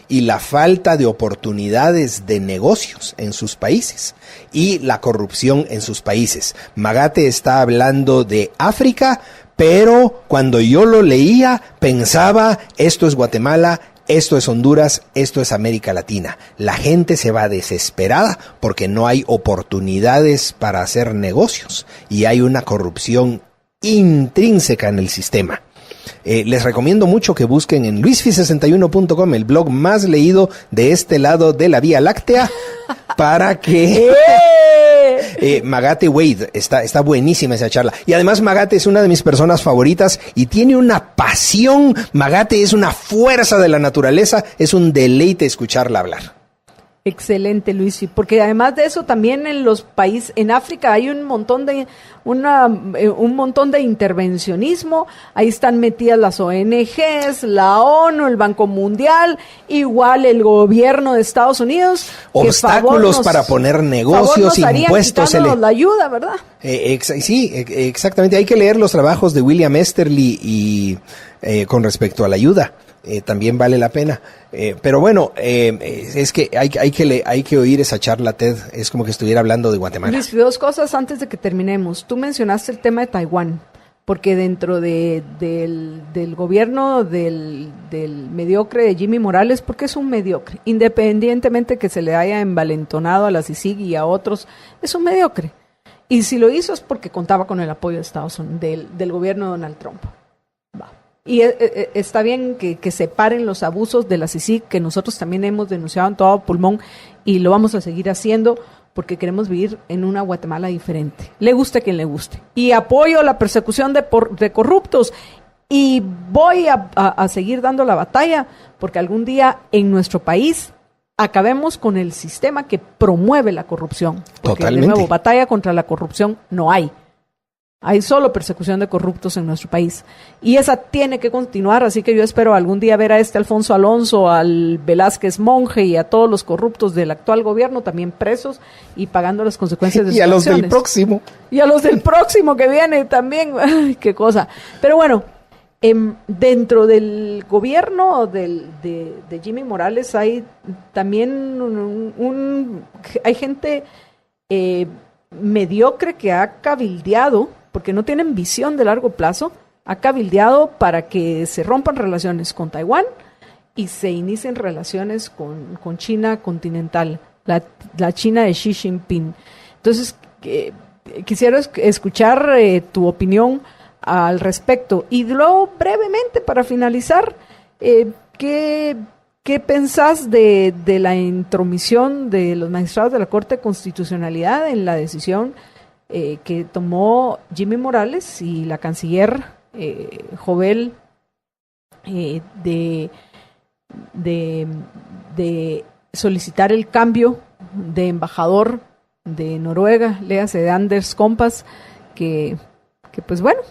y la falta de oportunidades de negocios en sus países y la corrupción en sus países. Magate está hablando de África, pero cuando yo lo leía pensaba, esto es Guatemala, esto es Honduras, esto es América Latina. La gente se va desesperada porque no hay oportunidades para hacer negocios y hay una corrupción intrínseca en el sistema. Les recomiendo mucho que busquen en luisfi61.com, el blog más leído de este lado de la Vía Láctea, para que Magate Wade, está buenísima esa charla. Y además Magate es una de mis personas favoritas y tiene una pasión. Magate es una fuerza de la naturaleza, es un deleite escucharla hablar. Excelente, Luis, porque además de eso también en África hay un montón de intervencionismo. Ahí están metidas las ONGs, la ONU, el Banco Mundial, igual el gobierno de Estados Unidos. Obstáculos para poner negocios, impuestos. La ayuda, ¿verdad? Sí, exactamente. Hay que leer los trabajos de William Easterly y con respecto a la ayuda. También vale la pena. Pero bueno, es que hay que oír esa charla TED. Es como que estuviera hablando de Guatemala. Luis, dos cosas antes de que terminemos. Tú mencionaste el tema de Taiwán. porque dentro del gobierno del mediocre de Jimmy Morales, porque es un mediocre, independientemente que se le haya envalentonado a la CICIG y a otros, es un mediocre. Y si lo hizo es porque contaba con el apoyo de Estados Unidos, del gobierno de Donald Trump. Va. Y está bien que separen los abusos de la CICIG, que nosotros también hemos denunciado en todo pulmón y lo vamos a seguir haciendo, porque queremos vivir en una Guatemala diferente. Le guste a quien le guste. Y apoyo la persecución de corruptos. Y voy a seguir dando la batalla, porque algún día en nuestro país acabemos con el sistema que promueve la corrupción. Porque, Totalmente. de nuevo, batalla contra la corrupción no hay. Hay solo persecución de corruptos en nuestro país. Y esa tiene que continuar, así que yo espero algún día ver a Alfonso Alonso, al Velázquez Monge y a todos los corruptos del actual gobierno también presos y pagando las consecuencias de sus Y a los del acciones. próximo. Y a los del próximo que viene también. Ay, qué cosa. Pero bueno, dentro del gobierno de Jimmy Morales hay también hay gente mediocre que ha cabildeado, porque no tienen visión de largo plazo, ha cabildeado para que se rompan relaciones con Taiwán y se inicien relaciones con China continental, la China de Xi Jinping. Entonces, quisiera escuchar tu opinión al respecto. Y luego, brevemente, para finalizar, ¿qué pensás de la intromisión de los magistrados de la Corte de Constitucionalidad en la decisión que tomó Jimmy Morales y la canciller Jovel de solicitar el cambio de embajador de Noruega, léase de Anders Kompas, que pues bueno,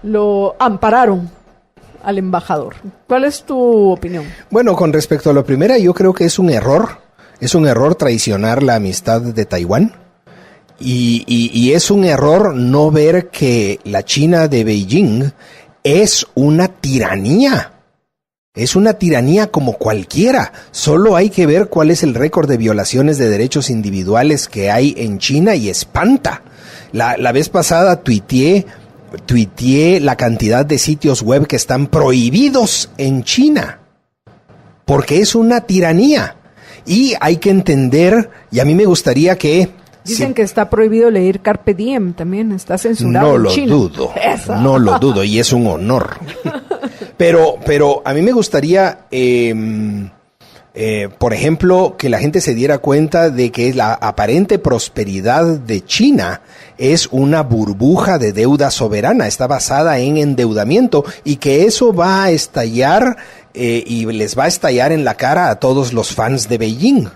lo ampararon al embajador? ¿Cuál es tu opinión? Bueno, con respecto a la primera, yo creo que es un error traicionar la amistad de Taiwán. Y es un error no ver que la China de Beijing es una tiranía. Es una tiranía como cualquiera. Solo hay que ver cuál es el récord de violaciones de derechos individuales que hay en China y espanta. La vez pasada tuiteé la cantidad de sitios web que están prohibidos en China. Porque es una tiranía. Y hay que entender, y a mí me gustaría que... Dicen que está prohibido leer Carpe Diem también, está censurado en China. No lo dudo, y es un honor. Pero a mí me gustaría, por ejemplo, que la gente se diera cuenta de que la aparente prosperidad de China es una burbuja de deuda soberana, está basada en endeudamiento, y que eso va a estallar y les va a estallar en la cara a todos los fans de Beijing.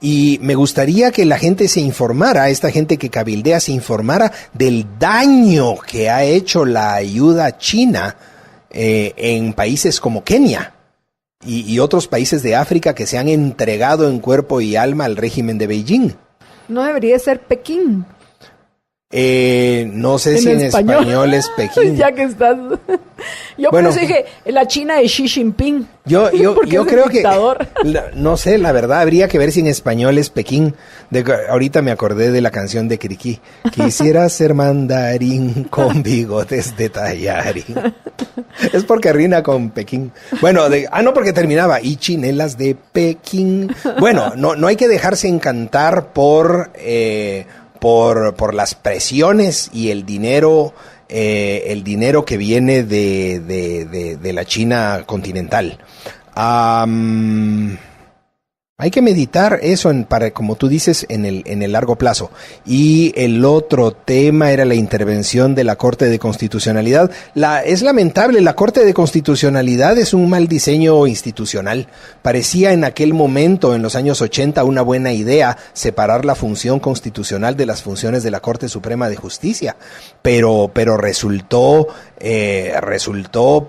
Y me gustaría que la gente se informara, esta gente que cabildea se informara del daño que ha hecho la ayuda china en países como Kenia y otros países de África que se han entregado en cuerpo y alma al régimen de Beijing. No debería ser Pekín. No sé si en español es Pekín. Ya que estás... Yo por eso dije la China de Xi Jinping. Yo creo que... dictador. No sé, la verdad, habría que ver si en español es Pekín. Ahorita me acordé de la canción de Criqui. Quisiera ser mandarín con bigotes de tallarín. Es porque rima con Pekín. Bueno, no, porque terminaba. Y chinelas de Pekín. Bueno, no hay que dejarse encantar por las presiones y el dinero que viene de la China continental. Hay que meditar eso para, como tú dices, en el largo plazo. Y el otro tema era la intervención de la Corte de Constitucionalidad. Es lamentable, la Corte de Constitucionalidad es un mal diseño institucional. Parecía en aquel momento, en los años 80, una buena idea separar la función constitucional de las funciones de la Corte Suprema de Justicia. Pero resultó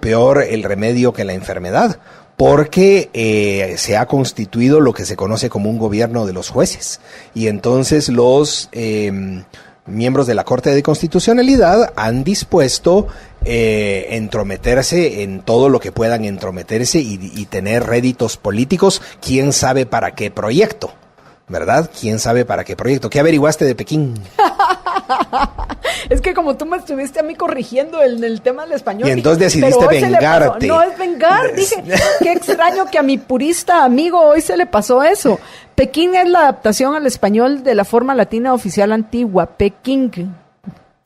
peor el remedio que la enfermedad. Porque se ha constituido lo que se conoce como un gobierno de los jueces. Y entonces los miembros de la Corte de Constitucionalidad han dispuesto entrometerse en todo lo que puedan entrometerse y tener réditos políticos, quién sabe para qué proyecto, ¿verdad? ¿Quién sabe para qué proyecto? ¿Qué averiguaste de Pekín? Es que como tú me estuviste a mí corrigiendo en el tema del español. Y entonces dije, decidiste pero hoy se le pasó. vengarte. No es vengar, dije, qué extraño que a mi purista amigo hoy se le pasó eso. Pekín es la adaptación al español de la forma latina oficial antigua, Pekín,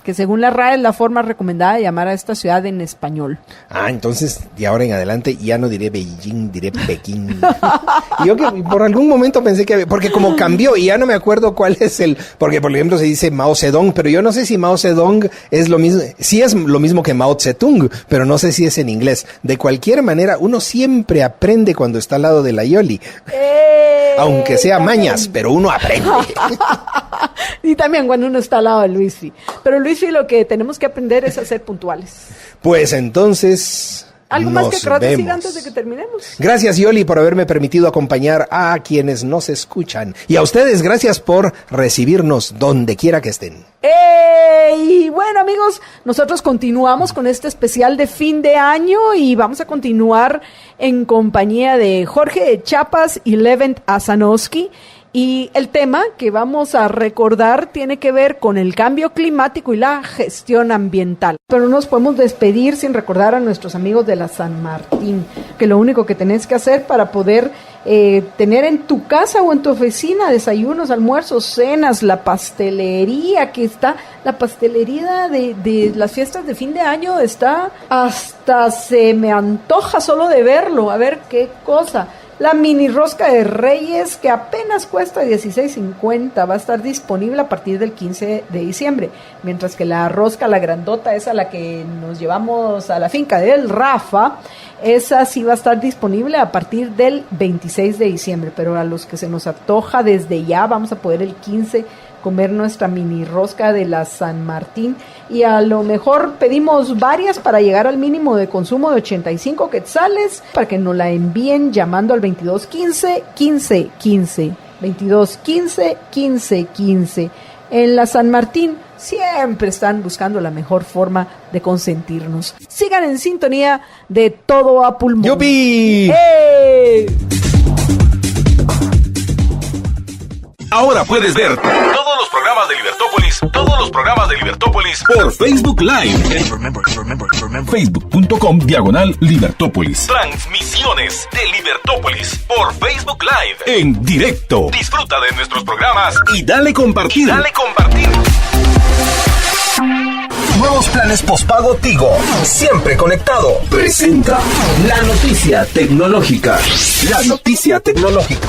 que según la RAE es la forma recomendada de llamar a esta ciudad en español. Ah, entonces de ahora en adelante ya no diré Beijing, diré Pekín. Y yo que por algún momento pensé que... Porque como cambió y ya no me acuerdo cuál es el... Porque por ejemplo se dice Mao Zedong, pero yo no sé si Mao Zedong es lo mismo... Sí es lo mismo que Mao Zedong, pero no sé si es en inglés. De cualquier manera, uno siempre aprende cuando está al lado de la Yoli. Aunque sea mañas, pero uno aprende. Y también cuando uno está al lado de Luisfi. Pero Luisfi, lo que tenemos que aprender es a ser puntuales. Pues entonces... ¿Algo más que nos querrás decir vemos. antes de que terminemos? Gracias, Yoli, por haberme permitido acompañar a quienes nos escuchan. Y a ustedes, gracias por recibirnos donde quiera que estén. Y bueno, amigos, nosotros continuamos con este especial de fin de año y vamos a continuar en compañía de Jorge de Chiapas y Levent Asanowski. Y el tema que vamos a recordar tiene que ver con el cambio climático y la gestión ambiental. Pero no nos podemos despedir sin recordar a nuestros amigos de la San Martín, que lo único que tenés que hacer para poder tener en tu casa o en tu oficina desayunos, almuerzos, cenas, la pastelería que está, la pastelería de las fiestas de fin de año está hasta se me antoja solo de verlo, a ver qué cosa. La mini rosca de Reyes, que apenas cuesta $16.50, va a estar disponible a partir del 15 de diciembre. Mientras que la rosca, la grandota, esa la que nos llevamos a la finca del Rafa, esa sí va a estar disponible a partir del 26 de diciembre. Pero a los que se nos antoja desde ya, vamos a poder el 15 comer nuestra mini rosca de la San Martín. Y a lo mejor pedimos varias para llegar al mínimo de consumo de 85 quetzales para que nos la envíen llamando al 2215 1515. 2215 1515. En la San Martín siempre están buscando la mejor forma de consentirnos. Sigan en sintonía de Todo a Pulmón. ¡Yupi! ¡Hey! Ahora puedes ver todos los programas de Libertópolis por Facebook Live. Facebook.com/Libertópolis. Transmisiones de Libertópolis por Facebook Live en directo. Disfruta de nuestros programas y dale compartir. Nuevos planes postpago Tigo. Siempre conectado. Presenta la noticia tecnológica. La noticia tecnológica.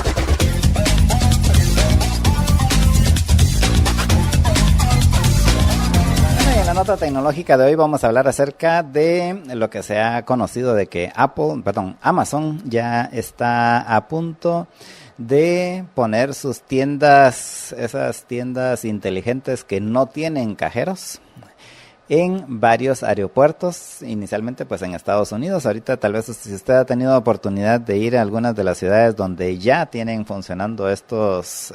En la nota tecnológica de hoy vamos a hablar acerca de lo que se ha conocido de que Amazon ya está a punto de poner sus tiendas, esas tiendas inteligentes que no tienen cajeros, en varios aeropuertos, inicialmente pues en Estados Unidos. Ahorita tal vez si usted ha tenido oportunidad de ir a algunas de las ciudades donde ya tienen funcionando estos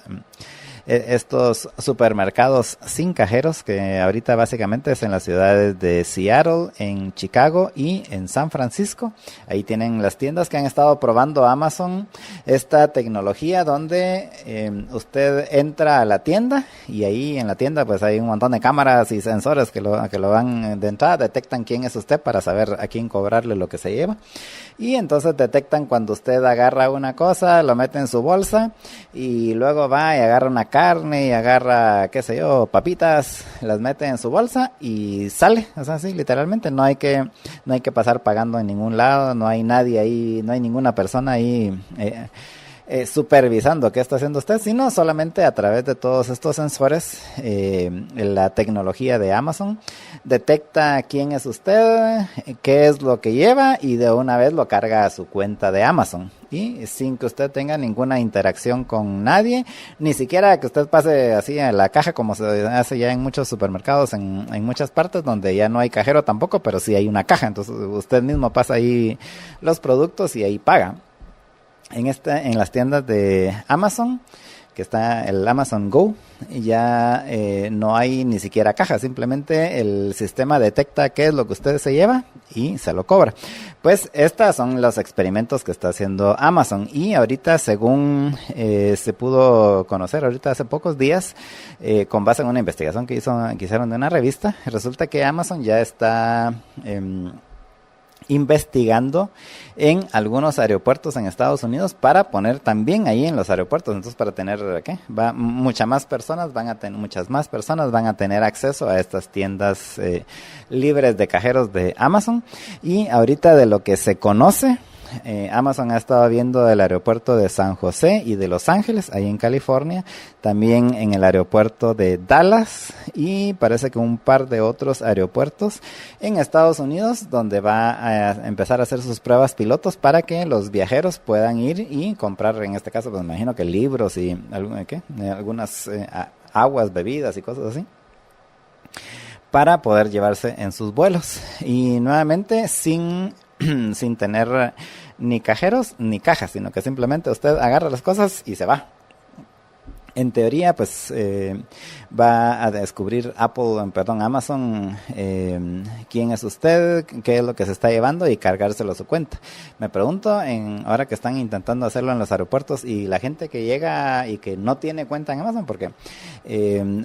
supermercados sin cajeros, que ahorita básicamente es en las ciudades de Seattle, en Chicago y en San Francisco. Ahí tienen las tiendas que han estado probando Amazon esta tecnología donde usted entra a la tienda y ahí en la tienda pues hay un montón de cámaras y sensores que lo van de entrada, detectan quién es usted para saber a quién cobrarle lo que se lleva. Y entonces detectan cuando usted agarra una cosa, lo mete en su bolsa y luego va y agarra una carne y agarra, qué sé yo, papitas, las mete en su bolsa y sale. O sea, sí, literalmente no hay que pasar pagando en ningún lado, no hay nadie ahí, no hay ninguna persona ahí supervisando qué está haciendo usted, sino solamente a través de todos estos sensores. La tecnología de Amazon detecta quién es usted, qué es lo que lleva y de una vez lo carga a su cuenta de Amazon, y sin que usted tenga ninguna interacción con nadie, ni siquiera que usted pase así a la caja como se hace ya en muchos supermercados, en muchas partes donde ya no hay cajero tampoco, pero sí hay una caja, entonces usted mismo pasa ahí los productos y ahí paga. En las tiendas de Amazon que está el Amazon Go, ya no hay ni siquiera caja, simplemente el sistema detecta qué es lo que usted se lleva y se lo cobra. Pues estos son los experimentos que está haciendo Amazon, y ahorita, según se pudo conocer ahorita hace pocos días, con base en una investigación que hicieron de una revista, resulta que Amazon ya está investigando en algunos aeropuertos en Estados Unidos para poner también ahí en los aeropuertos. Entonces, para tener muchas más personas van a tener acceso a estas tiendas libres de cajeros de Amazon. Y ahorita, de lo que se conoce, Amazon ha estado viendo el aeropuerto de San José y de Los Ángeles, ahí en California, también en el aeropuerto de Dallas, y parece que un par de otros aeropuertos en Estados Unidos, donde va a empezar a hacer sus pruebas pilotos para que los viajeros puedan ir y comprar, en este caso, pues me imagino que libros y algunas aguas, bebidas y cosas así, para poder llevarse en sus vuelos. Y nuevamente, sin tener ni cajeros ni cajas, sino que simplemente usted agarra las cosas y se va. En teoría, pues va a descubrir Amazon, quién es usted, qué es lo que se está llevando, y cargárselo a su cuenta. Me pregunto, ahora que están intentando hacerlo en los aeropuertos, y la gente que llega y que no tiene cuenta en Amazon, porque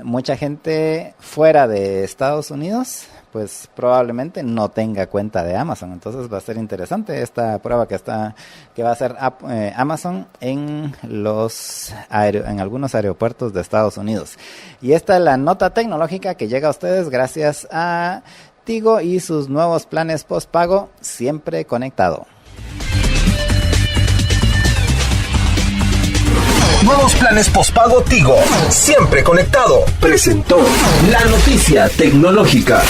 mucha gente fuera de Estados Unidos pues probablemente no tenga cuenta de Amazon. Entonces va a ser interesante esta prueba que va a hacer Amazon en algunos aeropuertos de Estados Unidos. Y esta es la nota tecnológica que llega a ustedes gracias a Tigo y sus nuevos planes postpago, siempre conectado. Nuevos planes postpago Tigo, siempre conectado. Presentó la noticia tecnológica.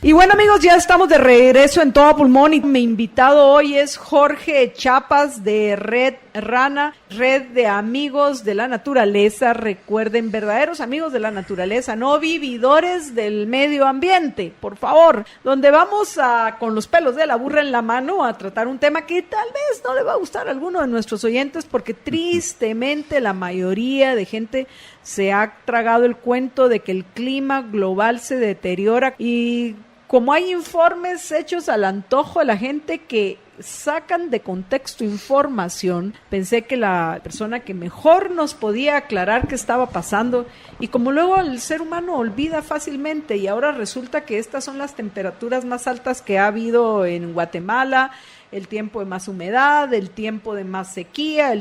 Y bueno, amigos, ya estamos de regreso en Todo Pulmón, y mi invitado hoy es Jorge Chapas de Red Rana, Red de Amigos de la Naturaleza. Recuerden, verdaderos amigos de la naturaleza, no vividores del medio ambiente, por favor, donde vamos con los pelos de la burra en la mano a tratar un tema que tal vez no le va a gustar a alguno de nuestros oyentes, porque tristemente la mayoría de gente se ha tragado el cuento de que el clima global se deteriora, y como hay informes hechos al antojo de la gente que sacan de contexto información, pensé que la persona que mejor nos podía aclarar qué estaba pasando, y como luego el ser humano olvida fácilmente, y ahora resulta que estas son las temperaturas más altas que ha habido en Guatemala, el tiempo de más humedad, el tiempo de más sequía,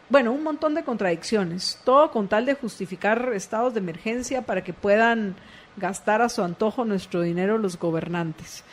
bueno, un montón de contradicciones, todo con tal de justificar estados de emergencia para que puedan gastar a su antojo nuestro dinero los gobernantes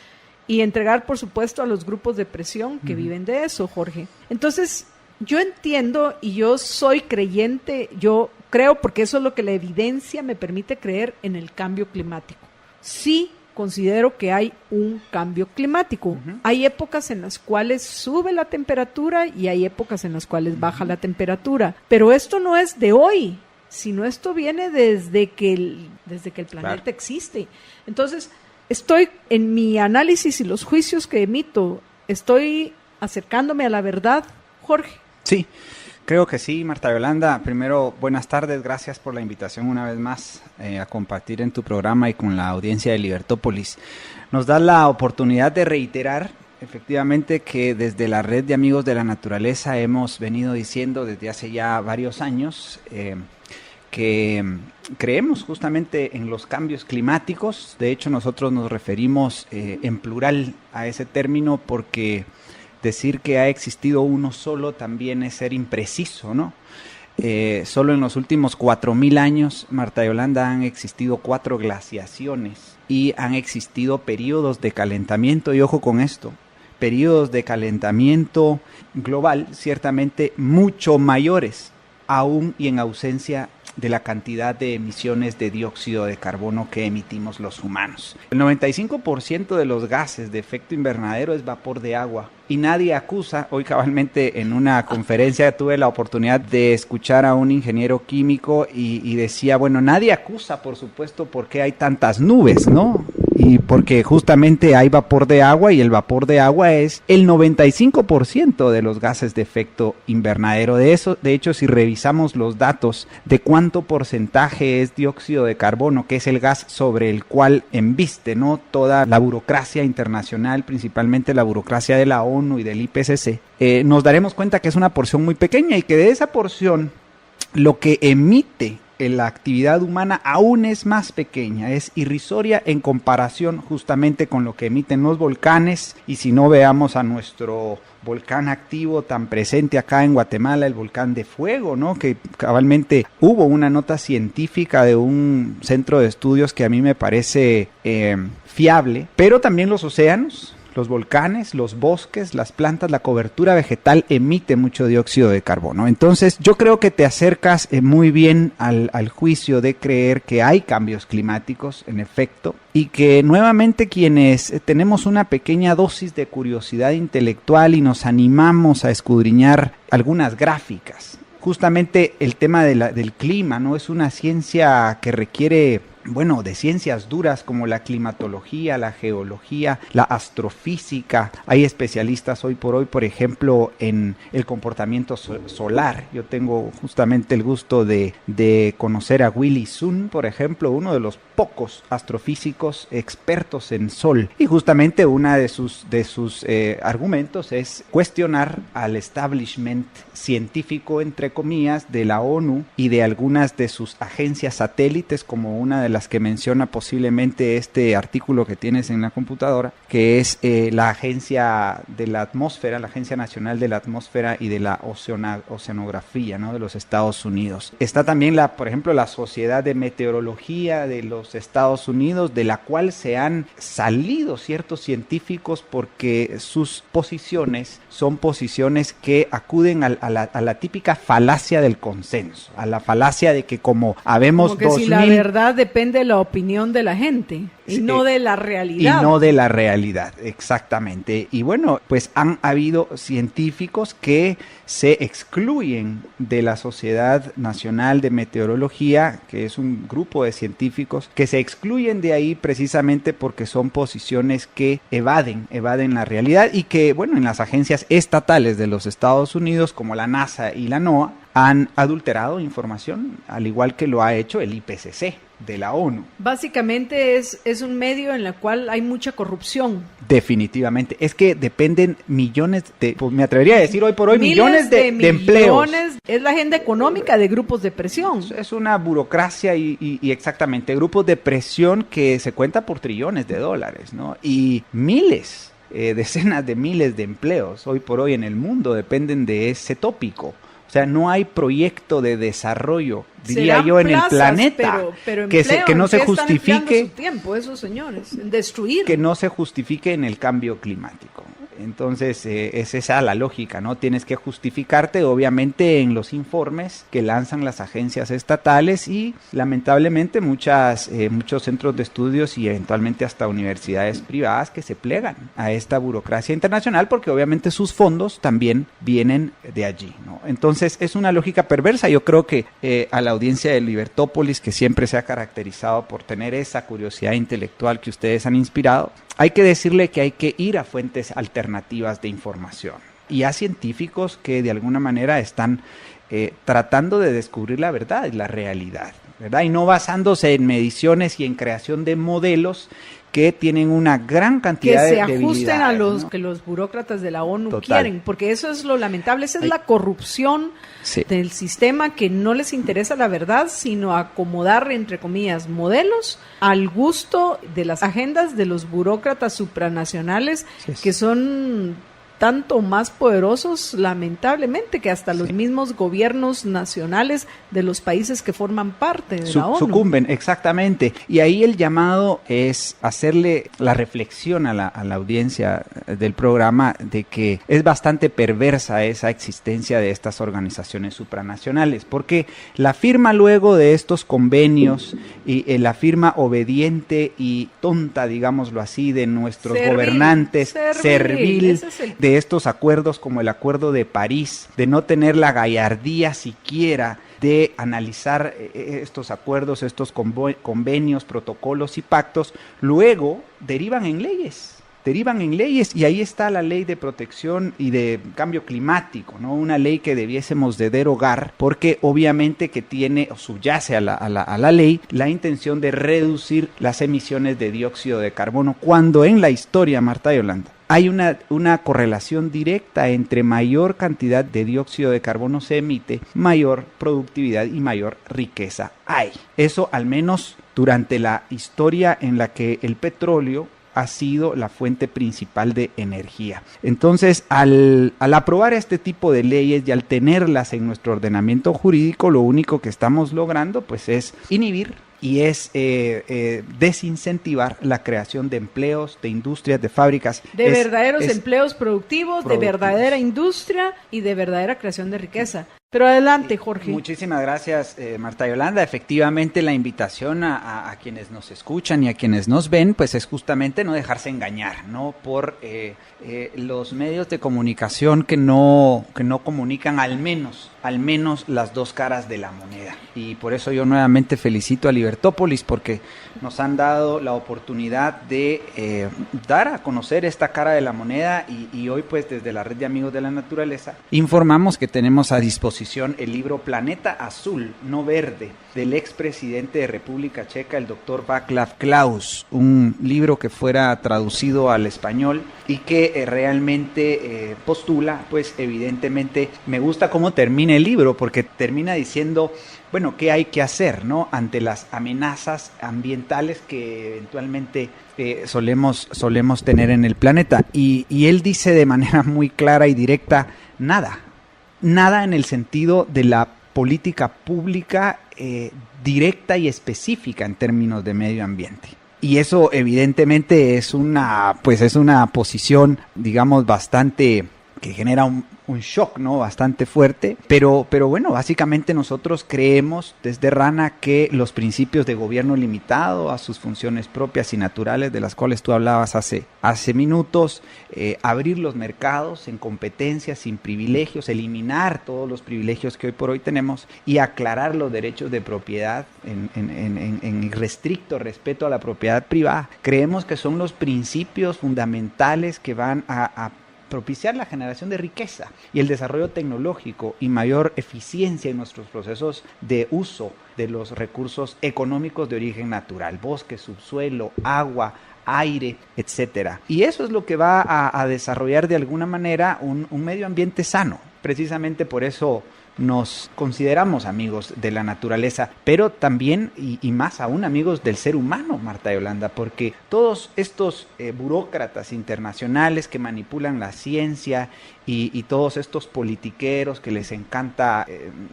y entregar, por supuesto, a los grupos de presión que viven de eso, Jorge. Entonces, yo entiendo, y yo soy creyente, yo creo, porque eso es lo que la evidencia me permite creer, en el cambio climático. Sí, considero que hay un cambio climático. Hay épocas en las cuales sube la temperatura y hay épocas en las cuales baja la temperatura. Pero esto no es de hoy, sino esto viene desde que el planeta existe. Entonces, estoy en mi análisis y los juicios que emito, estoy acercándome a la verdad, Jorge. Sí, creo que sí, Marta Yolanda. Primero, buenas tardes, gracias por la invitación una vez más a compartir en tu programa y con la audiencia de Libertópolis. Nos da la oportunidad de reiterar efectivamente que desde la Red de Amigos de la Naturaleza hemos venido diciendo desde hace ya varios años que creemos justamente en los cambios climáticos. De hecho, nosotros nos referimos en plural a ese término, porque decir que ha existido uno solo también es ser impreciso, ¿no? Solo en los últimos 4.000 años, Marta Yolanda, han existido 4 glaciaciones y han existido periodos de calentamiento, y ojo con esto, periodos de calentamiento global ciertamente mucho mayores, aún y en ausencia de la cantidad de emisiones de dióxido de carbono que emitimos los humanos. El 95% de los gases de efecto invernadero es vapor de agua, y nadie acusa. Hoy cabalmente en una conferencia tuve la oportunidad de escuchar a un ingeniero químico y decía, bueno, nadie acusa, por supuesto, por qué hay tantas nubes, ¿no? y porque justamente hay vapor de agua y el vapor de agua es el 95% de los gases de efecto invernadero. De hecho, si revisamos los datos de cuánto porcentaje es dióxido de carbono, que es el gas sobre el cual embiste, ¿no?, toda la burocracia internacional, principalmente la burocracia de la ONU y del IPCC, nos daremos cuenta que es una porción muy pequeña y que de esa porción lo que emite la actividad humana aún es más pequeña, es irrisoria en comparación justamente con lo que emiten los volcanes. Y si no, veamos a nuestro volcán activo tan presente acá en Guatemala, el volcán de Fuego, ¿no?, que cabalmente hubo una nota científica de un centro de estudios que a mí me parece fiable, pero también los océanos, los volcanes, los bosques, las plantas, la cobertura vegetal emite mucho dióxido de carbono. Entonces yo creo que te acercas muy bien al juicio de creer que hay cambios climáticos, en efecto, y que nuevamente quienes tenemos una pequeña dosis de curiosidad intelectual y nos animamos a escudriñar algunas gráficas. Justamente el tema del clima, ¿no?, es una ciencia que requiere, bueno, de ciencias duras como la climatología, la geología, la astrofísica. Hay especialistas hoy por hoy, por ejemplo, en el comportamiento solar. Yo tengo justamente el gusto de conocer a Willy Sun, por ejemplo, uno de los pocos astrofísicos expertos en sol. Y justamente una de sus argumentos es cuestionar al establishment científico, entre comillas, de la ONU y de algunas de sus agencias satélites, como una de las que menciona posiblemente este artículo que tienes en la computadora, que es la Agencia de la Atmósfera, la Agencia Nacional de la Atmósfera y de la Oceanografía, ¿no?, de los Estados Unidos. Está también, por ejemplo, la Sociedad de Meteorología de los Estados Unidos, de la cual se han salido ciertos científicos porque sus posiciones son posiciones que acuden a la típica falacia del consenso, a la falacia de que como habemos como que 2000... si la verdad depende de la opinión de la gente y no de la realidad. Y no de la realidad, exactamente. Y bueno, pues han habido científicos que se excluyen de la Sociedad Nacional de Meteorología, que es un grupo de científicos que se excluyen de ahí precisamente porque son posiciones que evaden la realidad y que, bueno, en las agencias estatales de los Estados Unidos, como la NASA y la NOAA, han adulterado información, al igual que lo ha hecho el IPCC de la ONU. Básicamente es un medio en el cual hay mucha corrupción. Definitivamente. Es que dependen millones pues me atrevería a decir hoy por hoy, millones de empleos. Es la agenda económica de grupos de presión. Es una burocracia y exactamente, grupos de presión que se cuenta por trillones de dólares, ¿no? Y miles, decenas de miles de empleos hoy por hoy en el mundo dependen de ese tópico. O sea, no hay proyecto de desarrollo, diría yo, en el planeta pero que no se justifique. Su tiempo, esos señores, en destruir. Que no se justifique en el cambio climático. Entonces, es esa la lógica, ¿no? Tienes que justificarte, obviamente, en los informes que lanzan las agencias estatales y, lamentablemente, muchos centros de estudios y eventualmente hasta universidades privadas que se plegan a esta burocracia internacional porque, obviamente, sus fondos también vienen de allí, ¿no? Entonces, es una lógica perversa. Yo creo que a la audiencia de Libertópolis, que siempre se ha caracterizado por tener esa curiosidad intelectual que ustedes han inspirado, hay que decirle que hay que ir a fuentes alternativas de información y a científicos que de alguna manera están tratando de descubrir la verdad y la realidad, ¿verdad? Y no basándose en mediciones y en creación de modelos que tienen una gran cantidad de debilidades. Que se ajusten a los que los burócratas de la ONU quieren, porque eso es lo lamentable, esa es la corrupción del sistema, que no les interesa la verdad, sino acomodar, entre comillas, modelos al gusto de las agendas de los burócratas supranacionales, que son tanto más poderosos, lamentablemente, que hasta los mismos gobiernos nacionales de los países que forman parte de la ONU. Sucumben, exactamente. Y ahí el llamado es hacerle la reflexión a la audiencia del programa de que es bastante perversa esa existencia de estas organizaciones supranacionales, porque la firma luego de estos convenios y la firma obediente y tonta, digámoslo así, de nuestros gobernantes, servil de estos acuerdos como el Acuerdo de París, de no tener la gallardía siquiera de analizar estos acuerdos, estos convenios, protocolos y pactos, luego derivan en leyes. Y ahí está la ley de protección y de cambio climático, ¿no? Una ley que debiésemos de derogar porque obviamente que tiene o subyace a la ley la intención de reducir las emisiones de dióxido de carbono, cuando en la historia, Marta Yolanda, hay una correlación directa entre mayor cantidad de dióxido de carbono se emite, mayor productividad y mayor riqueza hay. Eso al menos durante la historia en la que el petróleo ha sido la fuente principal de energía. Entonces, al aprobar este tipo de leyes y al tenerlas en nuestro ordenamiento jurídico, lo único que estamos logrando pues es inhibir y es desincentivar la creación de empleos, de industrias, de fábricas. De verdaderos empleos productivos, de verdadera industria y de verdadera creación de riqueza. Pero adelante, Jorge. Muchísimas gracias, Marta Yolanda. Efectivamente, la invitación a quienes nos escuchan y a quienes nos ven, pues es justamente no dejarse engañar, ¿no? Por los medios de comunicación que no comunican al menos las dos caras de la moneda. Y por eso yo nuevamente felicito a Libertópolis, porque nos han dado la oportunidad de dar a conocer esta cara de la moneda y hoy pues desde la Red de Amigos de la Naturaleza informamos que tenemos a disposición el libro Planeta Azul, no Verde, del expresidente de República Checa, el doctor Václav Klaus, un libro que fuera traducido al español y que realmente postula, pues evidentemente me gusta cómo termina el libro, porque termina diciendo, bueno, ¿qué hay que hacer, no? Ante las amenazas ambientales que eventualmente solemos tener en el planeta. Y él dice de manera muy clara y directa, nada en el sentido de la política pública directa y específica en términos de medio ambiente. Y eso evidentemente es una posición, digamos, bastante que genera un shock, ¿no? Bastante fuerte, pero bueno, básicamente nosotros creemos desde Rana que los principios de gobierno limitado a sus funciones propias y naturales, de las cuales tú hablabas hace minutos, abrir los mercados en competencia, sin privilegios, eliminar todos los privilegios que hoy por hoy tenemos y aclarar los derechos de propiedad en irrestricto respeto a la propiedad privada, creemos que son los principios fundamentales que van a propiciar la generación de riqueza y el desarrollo tecnológico y mayor eficiencia en nuestros procesos de uso de los recursos económicos de origen natural, bosque, subsuelo, agua, aire, etcétera. Y eso es lo que va a desarrollar de alguna manera un medio ambiente sano. Precisamente por eso nos consideramos amigos de la naturaleza, pero también y más aún amigos del ser humano, Marta Yolanda, porque todos estos burócratas internacionales que manipulan la ciencia y todos estos politiqueros que les encanta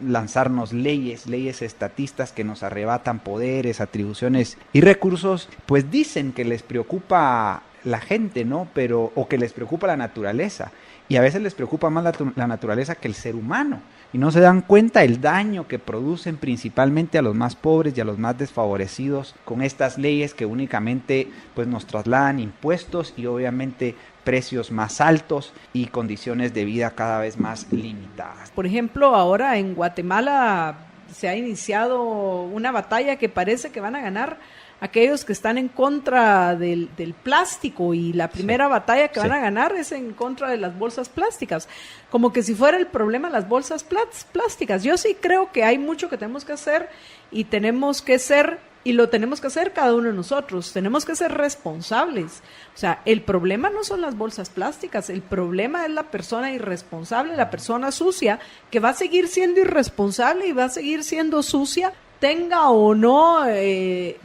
lanzarnos leyes estatistas que nos arrebatan poderes, atribuciones y recursos, pues dicen que les preocupa la gente, ¿no? O que les preocupa la naturaleza. Y a veces les preocupa más la naturaleza que el ser humano. Y no se dan cuenta el daño que producen principalmente a los más pobres y a los más desfavorecidos con estas leyes que únicamente pues, nos trasladan impuestos y obviamente precios más altos y condiciones de vida cada vez más limitadas. Por ejemplo, ahora en Guatemala se ha iniciado una batalla que parece que van a ganar aquellos que están en contra del plástico, y la primera batalla que van a ganar es en contra de las bolsas plásticas, como que si fuera el problema las bolsas plásticas. Yo sí creo que hay mucho que tenemos que hacer y tenemos que ser, y lo tenemos que hacer cada uno de nosotros, tenemos que ser responsables. O sea, el problema no son las bolsas plásticas, el problema es la persona irresponsable, la persona sucia, que va a seguir siendo irresponsable y va a seguir siendo sucia, tenga o no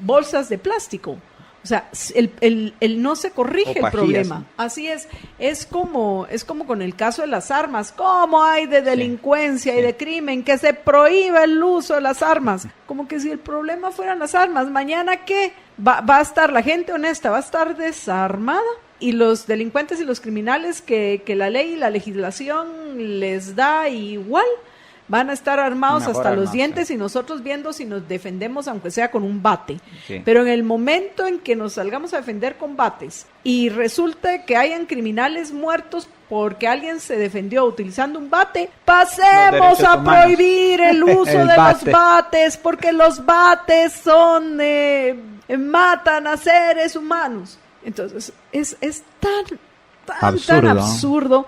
bolsas de plástico. O sea, el no se corrige el problema. Así es como con el caso de las armas. ¿Cómo hay de delincuencia y de crimen que se prohíba el uso de las armas? Como que si el problema fueran las armas, mañana ¿qué? Va a estar la gente honesta, va a estar desarmada, y los delincuentes y los criminales que la ley y la legislación les da igual, van a estar armados hasta los dientes, y nosotros viendo si nos defendemos aunque sea con un bate. Sí. Pero en el momento en que nos salgamos a defender con bates y resulta que hayan criminales muertos porque alguien se defendió utilizando un bate, pasemos a humanos. prohibir el uso El de bate. los bates, porque los bates son matan a seres humanos. Entonces, es tan absurdo,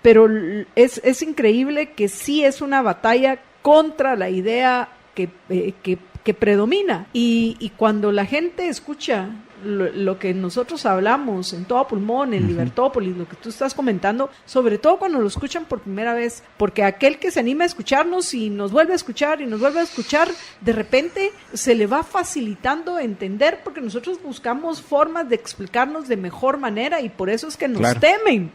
pero es increíble que sí es una batalla contra la idea que predomina. Y cuando la gente escucha lo que nosotros hablamos en Todo Pulmón, en Libertópolis, lo que tú estás comentando, sobre todo cuando lo escuchan por primera vez, porque aquel que se anima a escucharnos y nos vuelve a escuchar y nos vuelve a escuchar, de repente se le va facilitando entender, porque nosotros buscamos formas de explicarnos de mejor manera y por eso es que nos temen.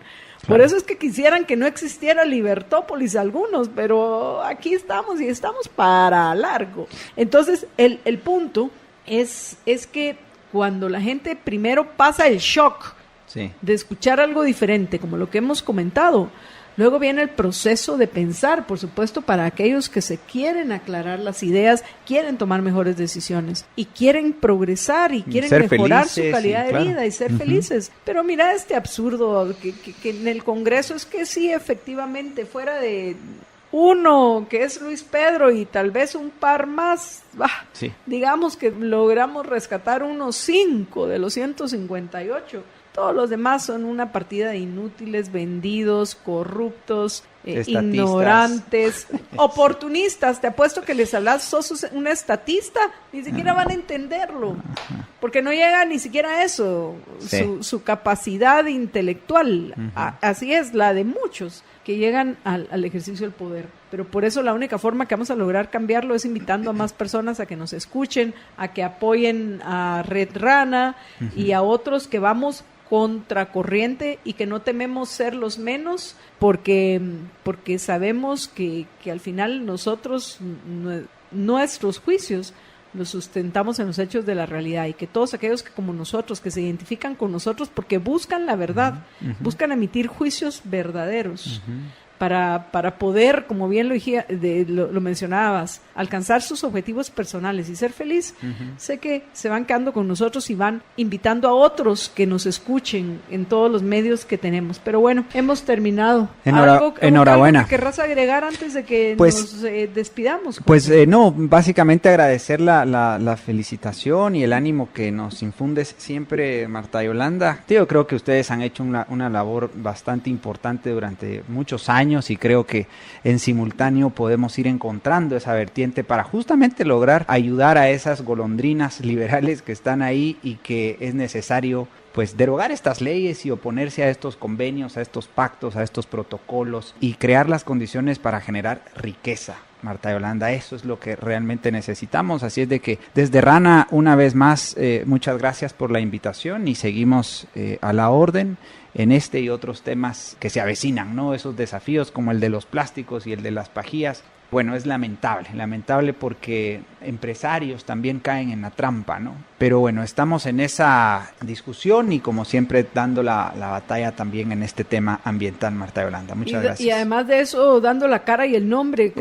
Por eso es que quisieran que no existiera Libertópolis algunos, pero aquí estamos y estamos para largo. Entonces, el punto es que cuando la gente primero pasa el shock de escuchar algo diferente, como lo que hemos comentado, luego viene el proceso de pensar, por supuesto, para aquellos que se quieren aclarar las ideas, quieren tomar mejores decisiones y quieren progresar y quieren mejorar su calidad de vida y ser felices. Pero mira este absurdo que en el Congreso es que sí, efectivamente, fuera de uno que es Luis Pedro y tal vez un par más, digamos que logramos rescatar unos 5 de los 158. Todos los demás son una partida de inútiles, vendidos, corruptos, ignorantes, oportunistas. Te apuesto que les hablas, sos un estatista, ni siquiera van a entenderlo, porque no llega ni siquiera a eso, su capacidad intelectual. Así es, la de muchos que llegan al ejercicio del poder. Pero por eso la única forma que vamos a lograr cambiarlo es invitando a más personas a que nos escuchen, a que apoyen a Red Rana y a otros que vamos contracorriente y que no tememos ser los menos, porque sabemos que al final nosotros, nuestros juicios los sustentamos en los hechos de la realidad, y que todos aquellos que como nosotros, que se identifican con nosotros porque buscan la verdad, buscan emitir juicios verdaderos, para poder, como bien lo mencionabas, alcanzar sus objetivos personales y ser feliz. Sé que se van quedando con nosotros y van invitando a otros que nos escuchen en todos los medios que tenemos. Pero bueno, hemos terminado. Enhorabuena. ¿Algo que querrás agregar antes de que nos despidamos? Pues no, básicamente agradecer la felicitación y el ánimo que nos infundes siempre, Marta Yolanda. Yo creo que ustedes han hecho una labor bastante importante durante muchos años, y creo que en simultáneo podemos ir encontrando esa vertiente para justamente lograr ayudar a esas golondrinas liberales que están ahí, y que es necesario pues derogar estas leyes y oponerse a estos convenios, a estos pactos, a estos protocolos, y crear las condiciones para generar riqueza. Marta Yolanda, eso es lo que realmente necesitamos. Así es de que desde Rana, una vez más, muchas gracias por la invitación, y seguimos a la orden en este y otros temas que se avecinan, ¿no? Esos desafíos como el de los plásticos y el de las pajillas. Bueno, es lamentable porque empresarios también caen en la trampa, ¿no? Pero bueno, estamos en esa discusión y como siempre dando la batalla también en este tema ambiental, Marta Yolanda. Muchas gracias. Y además de eso, dando la cara y el nombre.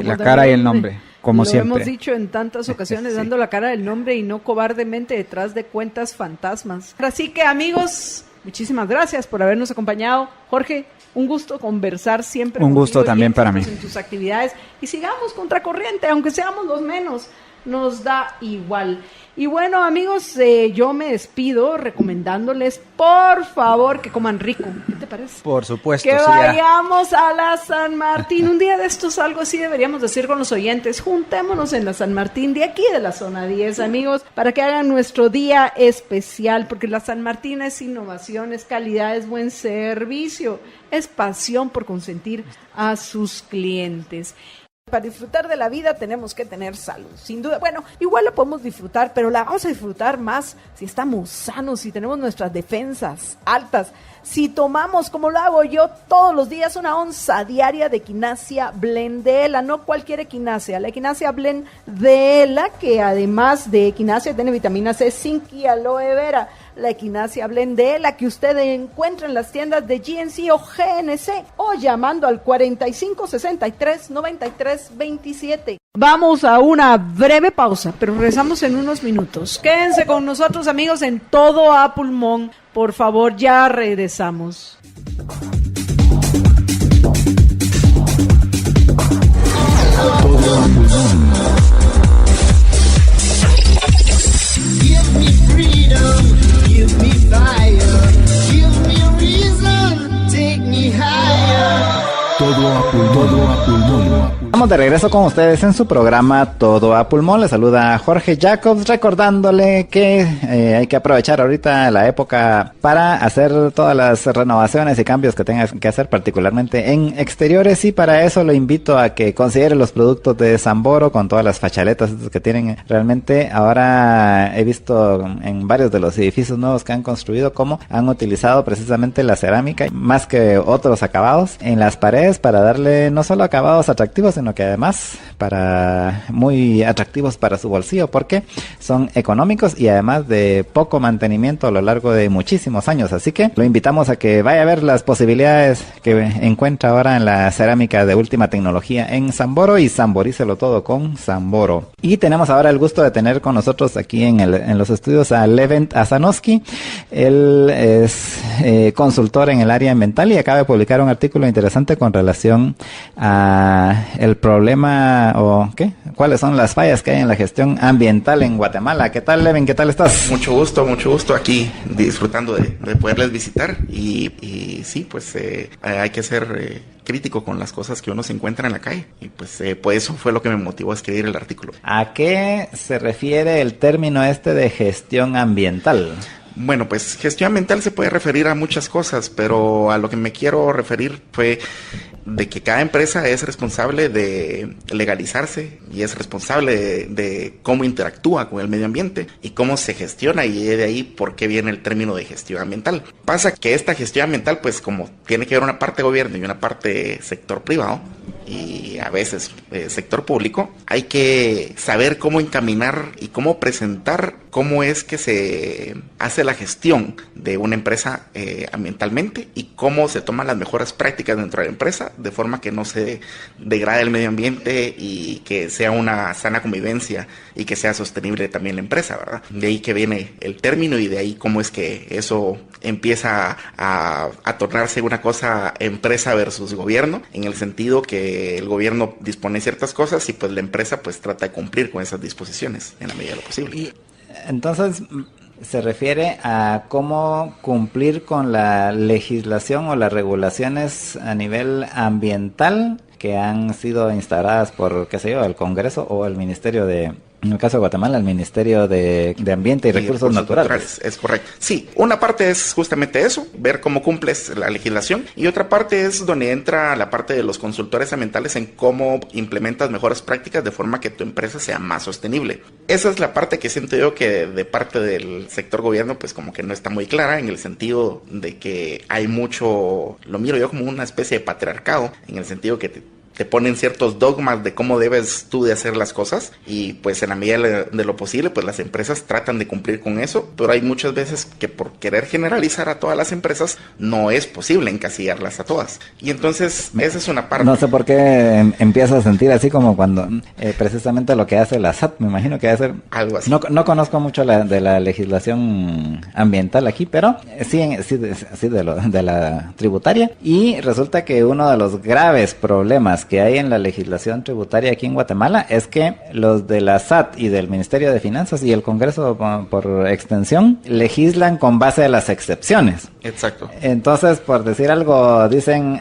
Como siempre. Lo hemos dicho en tantas ocasiones, dando la cara, el nombre, y no cobardemente detrás de cuentas fantasmas. Así que, amigos, muchísimas gracias por habernos acompañado. Jorge, un gusto conversar siempre. Un gusto también para mí. En tus actividades. Y sigamos contracorriente, aunque seamos los menos, nos da igual. Y bueno, amigos, yo me despido recomendándoles, por favor, que coman rico. ¿Qué te parece? Por supuesto. Que vayamos a la San Martín. Un día de estos, algo así deberíamos decir con los oyentes. Juntémonos en la San Martín de aquí, de la zona 10, amigos, para que hagan nuestro día especial, porque la San Martín es innovación, es calidad, es buen servicio, es pasión por consentir a sus clientes. Para disfrutar de la vida tenemos que tener salud, sin duda. Bueno, igual la podemos disfrutar, pero la vamos a disfrutar más si estamos sanos, si tenemos nuestras defensas altas, si tomamos, como lo hago yo todos los días, una onza diaria de Equinacia Blend de ELA, no cualquier Equinacia, la Equinacia Blend de ELA, que además de Equinacia tiene vitamina C, zinc y aloe vera. La Equinacia Blend de ELA, que usted encuentra en las tiendas de GNC o GNC, o llamando al 4563-9327. Vamos a una breve pausa, pero regresamos en unos minutos. Quédense con nosotros, amigos, en Todo a Pulmón. Por favor, ya regresamos. Todo a pulmón. Estamos de regreso con ustedes en su programa Todo a Pulmón. Les saluda Jorge Jacobs, recordándole que hay que aprovechar ahorita la época para hacer todas las renovaciones y cambios que tengas que hacer, particularmente en exteriores, y para eso lo invito a que considere los productos de Samboro con todas las fachaletas que tienen. Realmente ahora he visto en varios de los edificios nuevos que han construido cómo han utilizado precisamente la cerámica más que otros acabados en las paredes para darle no solo acabados atractivos, sino que además muy atractivos para su bolsillo, porque son económicos y además de poco mantenimiento a lo largo de muchísimos años. Así que lo invitamos a que vaya a ver las posibilidades que encuentra ahora en la cerámica de última tecnología en Samboro, y samborícelo todo con Samboro. Y tenemos ahora el gusto de tener con nosotros aquí en los estudios a Levent Azanovsky. Él es consultor en el área ambiental y acaba de publicar un artículo interesante con relación a el problema o ¿qué? ¿Cuáles son las fallas que hay en la gestión ambiental en Guatemala? ¿Qué tal, Leven? ¿Qué tal estás? Mucho gusto aquí, disfrutando de poderles visitar y sí, pues hay que ser crítico con las cosas que uno se encuentra en la calle, y pues eso fue lo que me motivó a escribir el artículo. ¿A qué se refiere el término de gestión ambiental? Bueno, pues gestión ambiental se puede referir a muchas cosas, pero a lo que me quiero referir fue de que cada empresa es responsable de legalizarse y es responsable de cómo interactúa con el medio ambiente y cómo se gestiona, y de ahí por qué viene el término de gestión ambiental. Pasa que esta gestión ambiental, pues como tiene que haber una parte gobierno y una parte sector privado, y a veces sector público, hay que saber cómo encaminar y cómo presentar cómo es que se hace la gestión de una empresa ambientalmente, y cómo se toman las mejores prácticas dentro de la empresa de forma que no se degrade el medio ambiente y que sea una sana convivencia y que sea sostenible también la empresa, ¿verdad? De ahí que viene el término, y de ahí cómo es que eso empieza a tornarse una cosa empresa versus gobierno, en el sentido que el gobierno dispone ciertas cosas y pues la empresa pues trata de cumplir con esas disposiciones en la medida de lo posible. Y entonces se refiere a cómo cumplir con la legislación o las regulaciones a nivel ambiental que han sido instauradas por, qué sé yo, el Congreso o el Ministerio en el caso de Guatemala, el Ministerio de Ambiente y Recursos Naturales. Es correcto. Sí, una parte es justamente eso, ver cómo cumples la legislación, y otra parte es donde entra la parte de los consultores ambientales en cómo implementas mejores prácticas de forma que tu empresa sea más sostenible. Esa es la parte que siento yo que de parte del sector gobierno pues como que no está muy clara, en el sentido de que hay mucho, lo miro yo como una especie de patriarcado, en el sentido que te ponen ciertos dogmas de cómo debes tú de hacer las cosas, y pues en la medida de lo posible pues las empresas tratan de cumplir con eso, pero hay muchas veces que por querer generalizar a todas las empresas no es posible encasillarlas a todas, y entonces esa es una parte. No sé por qué empiezo a sentir así como cuando precisamente lo que hace la SAT, me imagino que debe ser algo así. No conozco mucho de la legislación ambiental aquí, pero sí de la tributaria, y resulta que uno de los graves problemas que hay en la legislación tributaria aquí en Guatemala es que los de la SAT y del Ministerio de Finanzas y el Congreso por extensión legislan con base a las excepciones. Exacto. Entonces, por decir algo, dicen,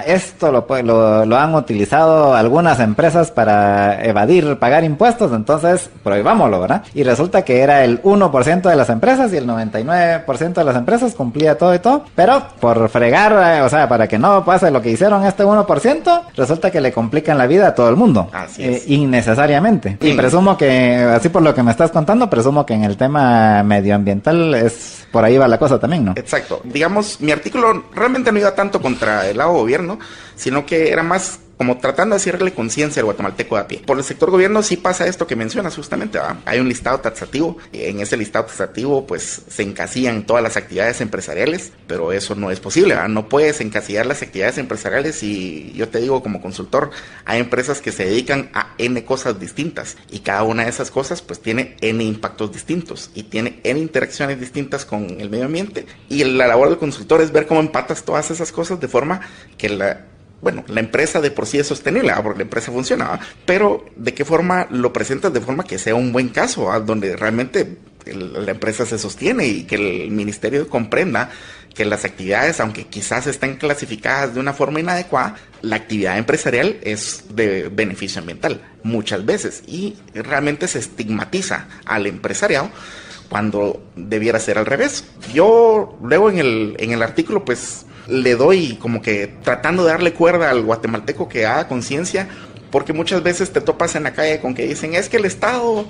esto lo han utilizado algunas empresas para evadir pagar impuestos, entonces prohibámoslo, ¿verdad? Y resulta que era el 1% de las empresas y el 99% de las empresas cumplía todo y todo, pero por fregar, para que no pase lo que hicieron este 1%, resulta que le complican la vida a todo el mundo. Así es. Innecesariamente. Y presumo que, así por lo que me estás contando, presumo que en el tema medioambiental por ahí va la cosa también, ¿no? Exacto. Digamos, mi artículo realmente no iba tanto contra el lado gobierno, sino que era más como tratando de hacerle conciencia al guatemalteco de a pie. Por el sector gobierno sí pasa esto que mencionas justamente, ¿verdad? Hay un listado taxativo, y en ese listado taxativo pues se encasillan todas las actividades empresariales, pero eso no es posible, ¿verdad? No puedes encasillar las actividades empresariales, y yo te digo como consultor, hay empresas que se dedican a N cosas distintas, y cada una de esas cosas pues tiene N impactos distintos, y tiene N interacciones distintas con el medio ambiente, y la labor del consultor es ver cómo empatas todas esas cosas de forma que la empresa de por sí es sostenible, porque la empresa funciona, pero de qué forma lo presentas de forma que sea un buen caso, donde realmente la empresa se sostiene y que el ministerio comprenda que las actividades, aunque quizás estén clasificadas de una forma inadecuada, la actividad empresarial es de beneficio ambiental muchas veces y realmente se estigmatiza al empresariado cuando debiera ser al revés. Yo luego en el artículo pues le doy como que tratando de darle cuerda al guatemalteco que haga conciencia, porque muchas veces te topas en la calle con que dicen es que el Estado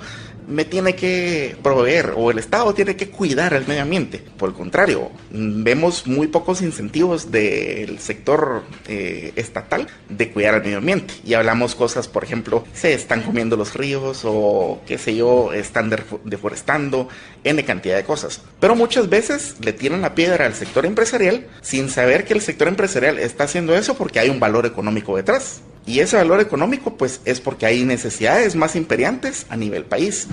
me tiene que proveer o el Estado tiene que cuidar el medio ambiente. Por el contrario, vemos muy pocos incentivos del sector estatal de cuidar el medio ambiente. Y hablamos cosas, por ejemplo, se están comiendo los ríos o qué sé yo, están deforestando, N cantidad de cosas. Pero muchas veces le tiran la piedra al sector empresarial sin saber que el sector empresarial está haciendo eso porque hay un valor económico detrás. Y ese valor económico pues es porque hay necesidades más imperiantes a nivel país.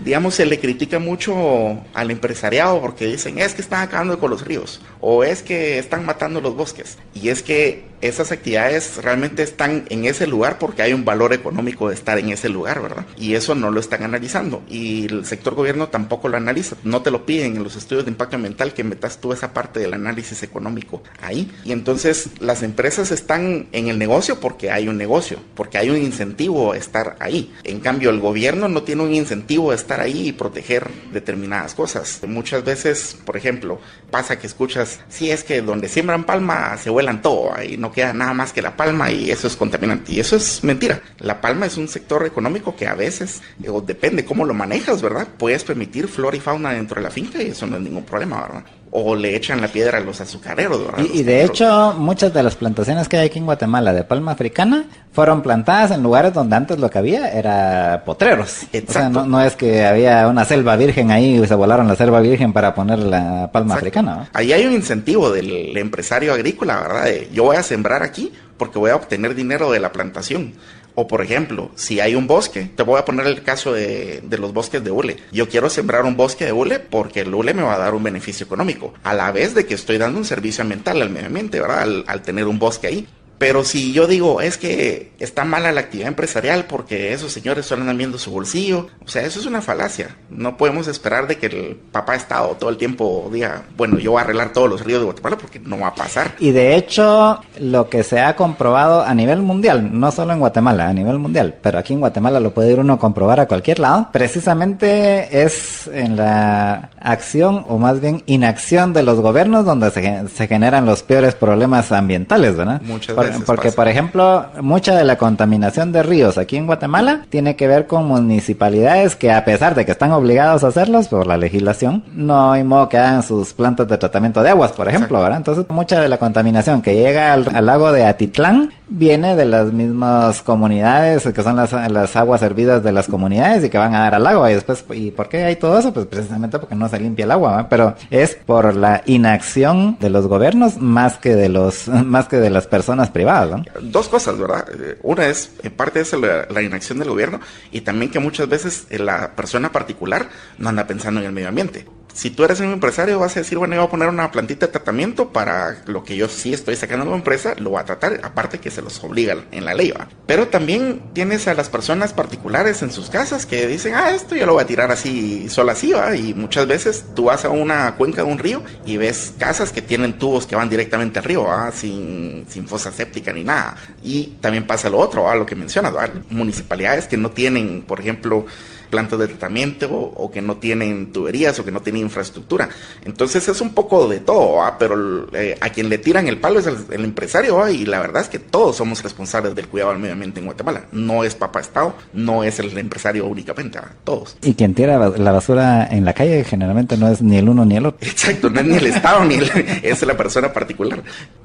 Digamos, se le critica mucho al empresariado porque dicen es que están acabando con los ríos o es que están matando los bosques. Y es que esas actividades realmente están en ese lugar porque hay un valor económico de estar en ese lugar, ¿verdad? Y eso no lo están analizando y el sector gobierno tampoco lo analiza. No te lo piden en los estudios de impacto ambiental que metas tú esa parte del análisis económico ahí. Y entonces las empresas están en el negocio porque hay un negocio, porque hay un incentivo a estar ahí. En cambio, el gobierno no tiene un incentivo a estar ahí y proteger determinadas cosas. Muchas veces, por ejemplo, pasa que escuchas, sí, es que donde siembran palma se vuelan todo, ahí no queda nada más que la palma y eso es contaminante. Y eso es mentira. La palma es un sector económico que a veces, o depende cómo lo manejas, ¿verdad? Puedes permitir flora y fauna dentro de la finca y eso no es ningún problema, ¿verdad? O le echan la piedra a los azucareros, ¿verdad? Y de hecho, muchas de las plantaciones que hay aquí en Guatemala de palma africana fueron plantadas en lugares donde antes lo que había era potreros. Exacto. O sea, no es que había una selva virgen ahí y se volaron la selva virgen para poner la palma africana, ¿no? Ahí hay un incentivo del empresario agrícola, ¿verdad? Yo voy a sembrar aquí porque voy a obtener dinero de la plantación. O por ejemplo, si hay un bosque, te voy a poner el caso de los bosques de hule. Yo quiero sembrar un bosque de hule porque el hule me va a dar un beneficio económico, a la vez de que estoy dando un servicio ambiental al medio ambiente, ¿verdad? Al tener un bosque ahí. Pero si yo digo, es que está mala la actividad empresarial porque esos señores solo andan viendo su bolsillo, o sea, eso es una falacia. No podemos esperar de que el papá Estado todo el tiempo diga, bueno, yo voy a arreglar todos los ríos de Guatemala porque no va a pasar. Y de hecho, lo que se ha comprobado a nivel mundial, no solo en Guatemala, a nivel mundial, pero aquí en Guatemala lo puede ir uno a comprobar a cualquier lado, precisamente es en la acción o más bien inacción de los gobiernos donde se generan los peores problemas ambientales, ¿verdad? Muchas veces. Porque, pasa. por ejemplo, mucha de la contaminación de ríos aquí en Guatemala tiene que ver con municipalidades que, a pesar de que están obligados a hacerlos por la legislación, no hay modo que hagan sus plantas de tratamiento de aguas, por ejemplo, Exacto. ¿verdad? Entonces, mucha de la contaminación que llega al lago de Atitlán viene de las mismas comunidades, que son las aguas hervidas de las comunidades y que van a dar al lago. Y después, ¿y por qué hay todo eso? Pues precisamente porque no se limpia el agua, ¿verdad? Pero es por la inacción de los gobiernos más que de las personas privadas, ¿no? Dos cosas, ¿verdad? Una es, en parte es la inacción del gobierno y también que muchas veces la persona particular no anda pensando en el medio ambiente. Si tú eres un empresario vas a decir, bueno, yo voy a poner una plantita de tratamiento para lo que yo sí estoy sacando de la empresa, lo voy a tratar, aparte que se los obliga en la ley, ¿va? Pero también tienes a las personas particulares en sus casas que dicen, esto yo lo voy a tirar así, solo así, ¿va? Y muchas veces tú vas a una cuenca de un río y ves casas que tienen tubos que van directamente al río, ¿va? Sin fosa séptica ni nada. Y también pasa lo otro, ¿va? Lo que mencionas, ¿va? Municipalidades que no tienen, por ejemplo, plantas de tratamiento o que no tienen tuberías o que no tienen infraestructura. Entonces es un poco de todo, ¿va? Pero a quien le tiran el palo es el empresario, ¿va? Y la verdad es que todos somos responsables del cuidado del medio ambiente en Guatemala. No es papá Estado, no es el empresario únicamente, ¿va? Todos. Y quien tira la basura en la calle generalmente no es ni el uno ni el otro. Exacto, no es ni el Estado es la persona particular.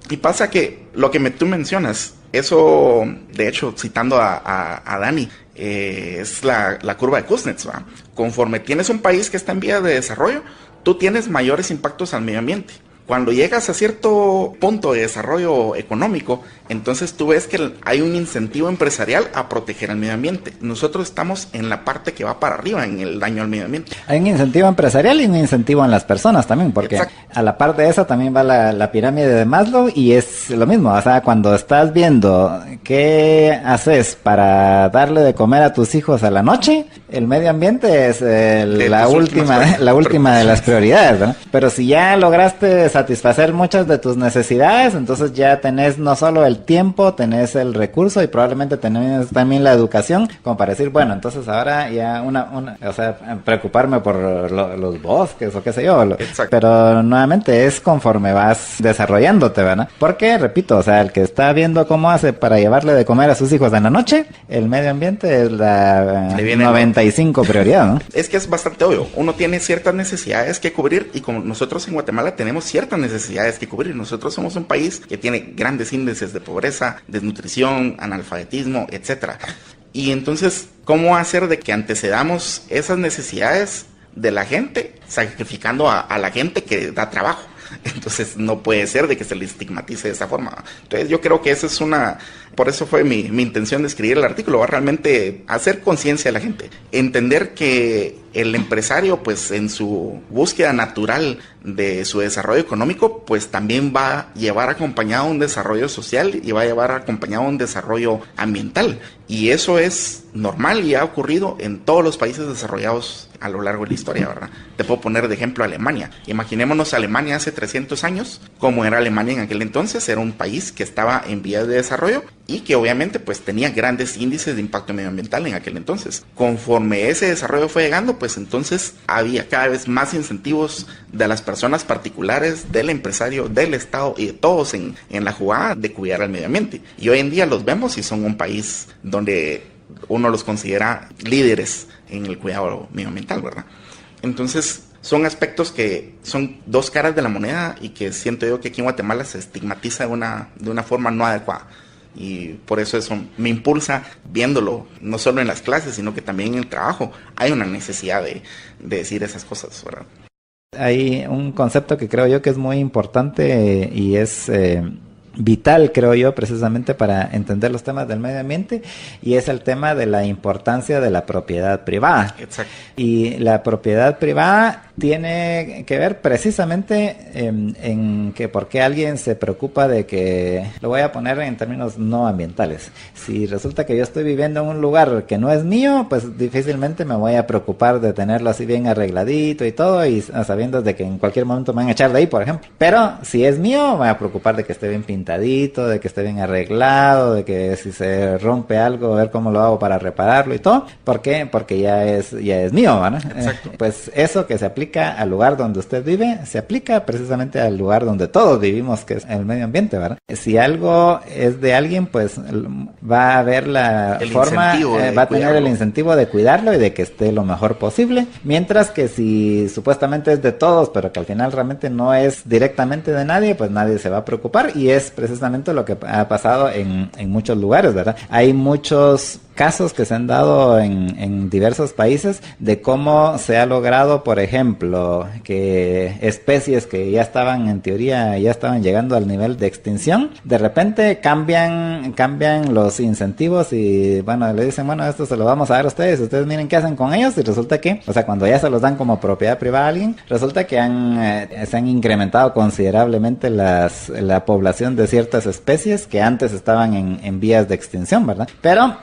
Y pasa que lo que tú mencionas, eso, de hecho, citando a Dani, es la curva de Kuznets, ¿va? Conforme tienes un país que está en vía de desarrollo, tú tienes mayores impactos al medio ambiente. Cuando llegas a cierto punto de desarrollo económico, entonces tú ves que hay un incentivo empresarial a proteger el medio ambiente. Nosotros estamos en la parte que va para arriba en el daño al medio ambiente. Hay un incentivo empresarial y un incentivo en las personas también, porque Exacto. a la par de eso también va la pirámide de Maslow y es lo mismo. O sea, cuando estás viendo qué haces para darle de comer a tus hijos a la noche, el medio ambiente es la tus última de las prioridades, ¿no? Pero si ya lograste satisfacer muchas de tus necesidades, entonces ya tenés no solo el tiempo, tenés el recurso y probablemente tenés también la educación, como para decir, bueno, entonces ahora ya o sea, preocuparme por los bosques o qué sé yo. Exacto. Pero nuevamente es conforme vas desarrollándote, ¿verdad? Porque, repito, o sea, el que está viendo cómo hace para llevarle de comer a sus hijos en la noche, el medio ambiente es la 95 prioridad, ¿no? Es que es bastante obvio. Uno tiene ciertas necesidades que cubrir y como nosotros en Guatemala tenemos ciertas necesidades que cubrir. Nosotros somos un país que tiene grandes índices de pobreza, desnutrición, analfabetismo, etcétera. Y entonces, ¿cómo hacer de que antecedamos esas necesidades de la gente, sacrificando a la gente que da trabajo? Entonces no puede ser de que se le estigmatice de esa forma. Entonces yo creo que esa es por eso fue mi intención de escribir el artículo, va realmente hacer conciencia a la gente, entender que el empresario pues en su búsqueda natural de su desarrollo económico pues también va a llevar acompañado un desarrollo social y va a llevar acompañado un desarrollo ambiental, y eso es normal y ha ocurrido en todos los países desarrollados a lo largo de la historia, ¿verdad? Te puedo poner de ejemplo Alemania. Imaginémonos Alemania hace 300 años, como era Alemania en aquel entonces. Era un país que estaba en vías de desarrollo y que obviamente pues tenía grandes índices de impacto medioambiental en aquel entonces. Conforme ese desarrollo fue llegando, pues entonces había cada vez más incentivos de las personas particulares, del empresario, del Estado y de todos en la jugada de cuidar al medio ambiente. Y hoy en día los vemos y son un país donde uno los considera líderes en el cuidado medioambiental, ¿verdad? Entonces son aspectos que son dos caras de la moneda y que siento yo que aquí en Guatemala se estigmatiza de una forma no adecuada. Y por eso me impulsa viéndolo, no solo en las clases, sino que también en el trabajo. Hay una necesidad de decir esas cosas, ¿verdad? Hay un concepto que creo yo que es muy importante y es vital, creo yo, precisamente para entender los temas del medio ambiente, y es el tema de la importancia de la propiedad privada. Exacto. Y la propiedad privada tiene que ver precisamente en que por qué alguien se preocupa de que, lo voy a poner en términos no ambientales, si resulta que yo estoy viviendo en un lugar que no es mío, pues difícilmente me voy a preocupar de tenerlo así bien arregladito y todo, y sabiendo de que en cualquier momento me van a echar de ahí, por ejemplo. Pero si es mío, me voy a preocupar de que esté bien pintadito, de que esté bien arreglado, de que si se rompe algo, ver cómo lo hago para repararlo y todo. ¿Por qué? Porque ya es mío, ¿verdad? Exacto. Pues eso que se aplica al lugar donde usted vive, se aplica precisamente al lugar donde todos vivimos, que es el medio ambiente, ¿verdad? Si algo es de alguien, pues va a haber va a tener el incentivo de cuidarlo y de que esté lo mejor posible, mientras que si supuestamente es de todos, pero que al final realmente no es directamente de nadie, pues nadie se va a preocupar, y es precisamente lo que ha pasado en muchos lugares, ¿verdad? Hay muchos casos que se han dado en diversos países de cómo se ha logrado, por ejemplo, que especies que ya estaban, en teoría, ya estaban llegando al nivel de extinción, de repente cambian los incentivos y, bueno, le dicen, bueno, esto se lo vamos a dar a ustedes miren qué hacen con ellos, y resulta que, o sea, cuando ya se los dan como propiedad privada a alguien, resulta que se han incrementado considerablemente la población de ciertas especies que antes estaban en vías de extinción, ¿verdad? Pero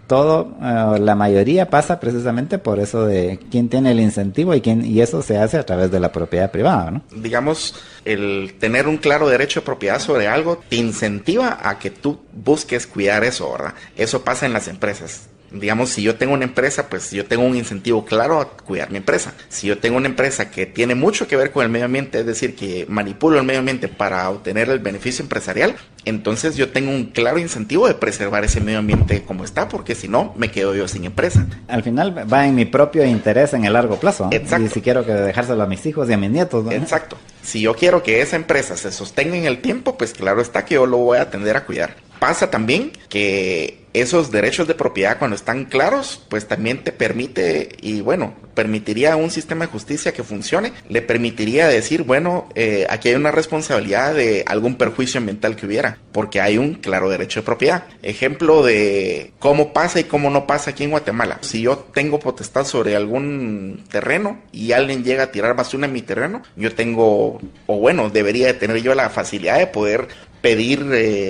la mayoría pasa precisamente por eso de quién tiene el incentivo y eso se hace a través de la propiedad privada, ¿no? Digamos, el tener un claro derecho de propiedad sobre algo te incentiva a que tú busques cuidar eso, ¿verdad? Eso pasa en las empresas. Digamos, si yo tengo una empresa, pues yo tengo un incentivo claro a cuidar mi empresa. Si yo tengo una empresa que tiene mucho que ver con el medio ambiente, es decir, que manipulo el medio ambiente para obtener el beneficio empresarial, entonces yo tengo un claro incentivo de preservar ese medio ambiente como está, porque si no, me quedo yo sin empresa. Al final va en mi propio interés en el largo plazo, ¿no? Exacto. Y si quiero que dejárselo a mis hijos y a mis nietos, ¿no? Exacto. Si yo quiero que esa empresa se sostenga en el tiempo, pues claro está que yo lo voy a tender a cuidar. Pasa también que esos derechos de propiedad, cuando están claros, pues también te permite, y bueno, permitiría un sistema de justicia que funcione, le permitiría decir, bueno, aquí hay una responsabilidad de algún perjuicio ambiental que hubiera, porque hay un claro derecho de propiedad. Ejemplo de cómo pasa y cómo no pasa aquí en Guatemala. Si yo tengo potestad sobre algún terreno y alguien llega a tirar basura en mi terreno, yo tengo, o bueno, debería de tener yo la facilidad de poder pedir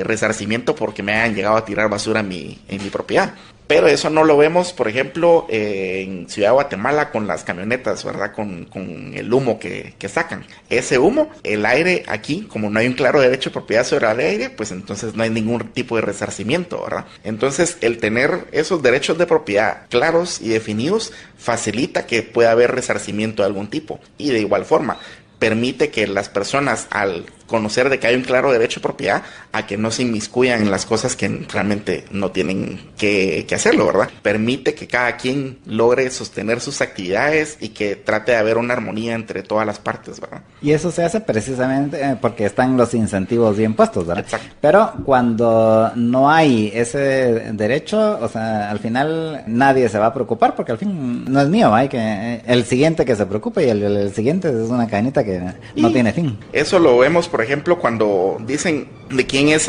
resarcimiento porque me hayan llegado a tirar basura en mi propiedad. Pero eso no lo vemos, por ejemplo, en Ciudad de Guatemala con las camionetas, ¿verdad? Con el humo que sacan. Ese humo, el aire aquí, como no hay un claro derecho de propiedad sobre el aire, pues entonces no hay ningún tipo de resarcimiento, ¿verdad? Entonces, el tener esos derechos de propiedad claros y definidos facilita que pueda haber resarcimiento de algún tipo. Y de igual forma, permite que las personas, al conocer de que hay un claro derecho de propiedad, a que no se inmiscuyan en las cosas que realmente no tienen que hacerlo, ¿verdad? Permite que cada quien logre sostener sus actividades y que trate de haber una armonía entre todas las partes, ¿verdad? Y eso se hace precisamente porque están los incentivos bien puestos, ¿verdad? Exacto. Pero cuando no hay ese derecho, o sea, al final nadie se va a preocupar porque al fin no es mío, hay que el siguiente que se preocupe y el siguiente es una cadenita que no tiene fin. Eso lo vemos, por ejemplo, cuando dicen de quién es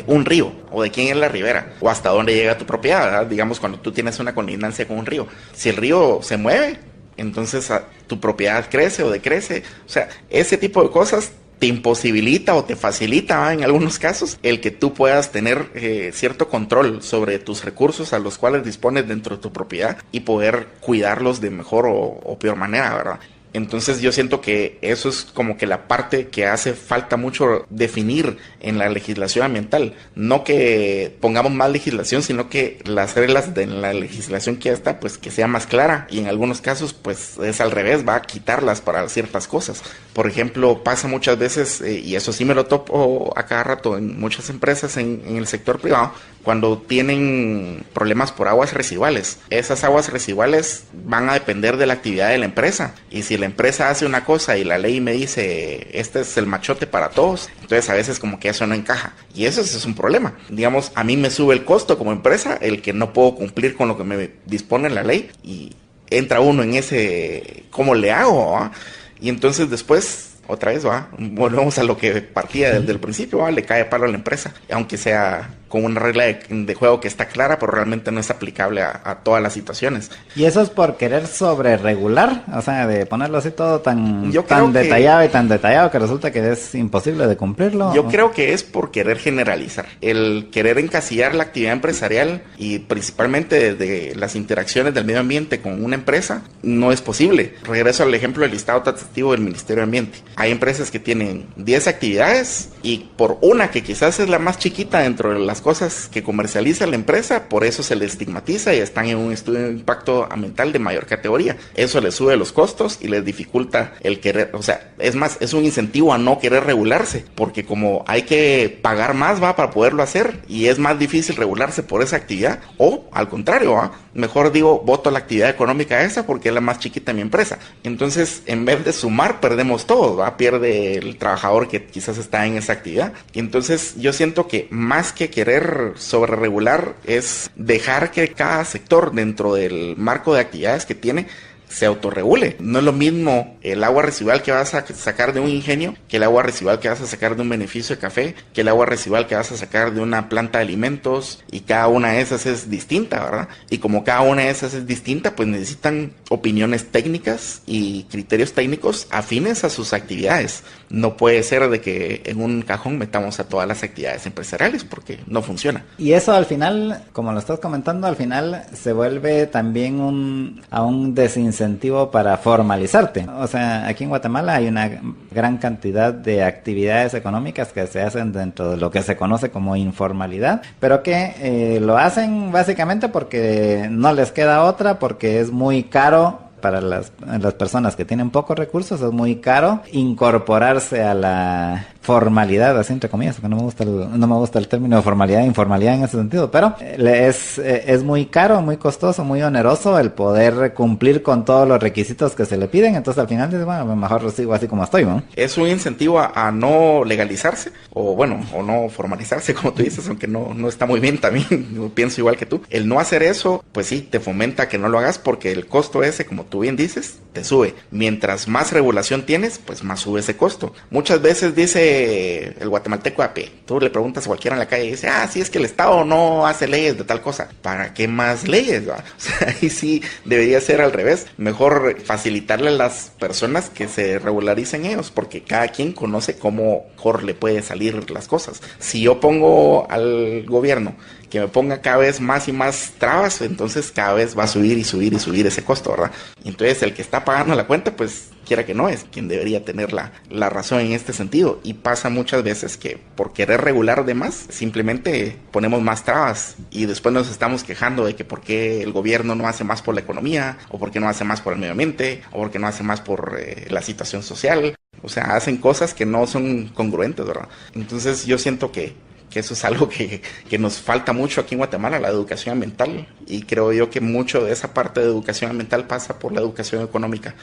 un río o de quién es la ribera o hasta dónde llega tu propiedad, ¿verdad? Digamos, cuando tú tienes una colindancia con un río. Si el río se mueve, entonces tu propiedad crece o decrece. O sea, ese tipo de cosas te imposibilita o te facilita, ¿va? En algunos casos, el que tú puedas tener cierto control sobre tus recursos a los cuales dispones dentro de tu propiedad y poder cuidarlos de mejor o peor manera, ¿verdad? Entonces yo siento que eso es como que la parte que hace falta mucho definir en la legislación ambiental. No que pongamos más legislación, sino que las reglas de la legislación que ya está, pues que sea más clara. Y en algunos casos, pues es al revés, va a quitarlas para ciertas cosas. Por ejemplo, pasa muchas veces, y eso sí me lo topo a cada rato en muchas empresas en el sector privado, cuando tienen problemas por aguas residuales. Esas aguas residuales van a depender de la actividad de la empresa. Y si la empresa hace una cosa y la ley me dice, este es el machote para todos, entonces a veces como que eso no encaja. Y eso es un problema. Digamos, a mí me sube el costo como empresa, el que no puedo cumplir con lo que me dispone la ley, y entra uno en ese, ¿cómo le hago? ¿Va? Y entonces después, otra vez, ¿va? Volvemos a lo que partía desde el principio, ¿va? Le cae palo a la empresa, aunque sea con una regla de juego que está clara, pero realmente no es aplicable a todas las situaciones. Y eso es por querer sobre regular, o sea, de ponerlo así todo tan creo detallado y tan detallado que resulta que es imposible de cumplirlo. Yo creo que es por querer generalizar, el querer encasillar la actividad empresarial y principalmente desde las interacciones del medio ambiente con una empresa, no es posible. Regreso al ejemplo del listado taxativo del Ministerio de Ambiente. Hay empresas que tienen 10 actividades y por una que quizás es la más chiquita dentro de las cosas que comercializa la empresa, por eso se les estigmatiza y están en un estudio de impacto ambiental de mayor categoría. Eso les sube los costos y les dificulta el querer, o sea, es más, es un incentivo a no querer regularse, porque como hay que pagar más, va, para poderlo hacer, y es más difícil regularse por esa actividad, o al contrario, ¿va? Mejor digo, voto la actividad económica esa porque es la más chiquita de mi empresa. Entonces, en vez de sumar, perdemos todos, ¿va? Pierde el trabajador que quizás está en esa actividad. Y entonces, yo siento que más que querer sobre regular es dejar que cada sector dentro del marco de actividades que tiene se autorregule. No es lo mismo el agua residual que vas a sacar de un ingenio que el agua residual que vas a sacar de un beneficio de café, que el agua residual que vas a sacar de una planta de alimentos, y cada una de esas es distinta, ¿verdad? Y como cada una de esas es distinta, pues necesitan opiniones técnicas y criterios técnicos afines a sus actividades. No puede ser de que en un cajón metamos a todas las actividades empresariales porque no funciona. Y eso al final, como lo estás comentando, al final se vuelve también un desincentivo para formalizarte. O sea, aquí en Guatemala hay una gran cantidad de actividades económicas que se hacen dentro de lo que se conoce como informalidad, pero que lo hacen básicamente porque no les queda otra, porque es muy caro. Para las personas que tienen pocos recursos es muy caro incorporarse a la formalidad, así entre comillas, porque no me gusta el término de formalidad e informalidad en ese sentido, pero es muy caro, muy costoso, muy oneroso el poder cumplir con todos los requisitos que se le piden. Entonces al final dices, bueno, mejor sigo así como estoy, ¿no? Es un incentivo a no legalizarse, o no formalizarse, como tú dices, aunque no está muy bien también, yo pienso igual que tú. El no hacer eso, pues sí, te fomenta que no lo hagas porque el costo ese, como tú bien dices, te sube. Mientras más regulación tienes, pues más sube ese costo. Muchas veces dice dice el guatemalteco a pie. Tú le preguntas a cualquiera en la calle y dice, sí, es que el Estado no hace leyes de tal cosa. ¿Para qué más leyes? ¿Va? O sea, ahí sí debería ser al revés. Mejor facilitarle a las personas que se regularicen ellos, porque cada quien conoce cómo mejor le puede salir las cosas. Si yo pongo al gobierno que me ponga cada vez más y más trabas, entonces cada vez va a subir y subir y subir ese costo, ¿verdad? Y entonces el que está pagando la cuenta, pues quiera que no, es quien debería tener la razón en este sentido. Y pasa muchas veces que por querer regular de más, simplemente ponemos más trabas y después nos estamos quejando de que por qué el gobierno no hace más por la economía, o por qué no hace más por el medio ambiente, o por qué no hace más por la situación social. O sea, hacen cosas que no son congruentes, ¿verdad? Entonces yo siento que eso es algo que nos falta mucho aquí en Guatemala, la educación ambiental, y creo yo que mucho de esa parte de educación ambiental pasa por la educación económica,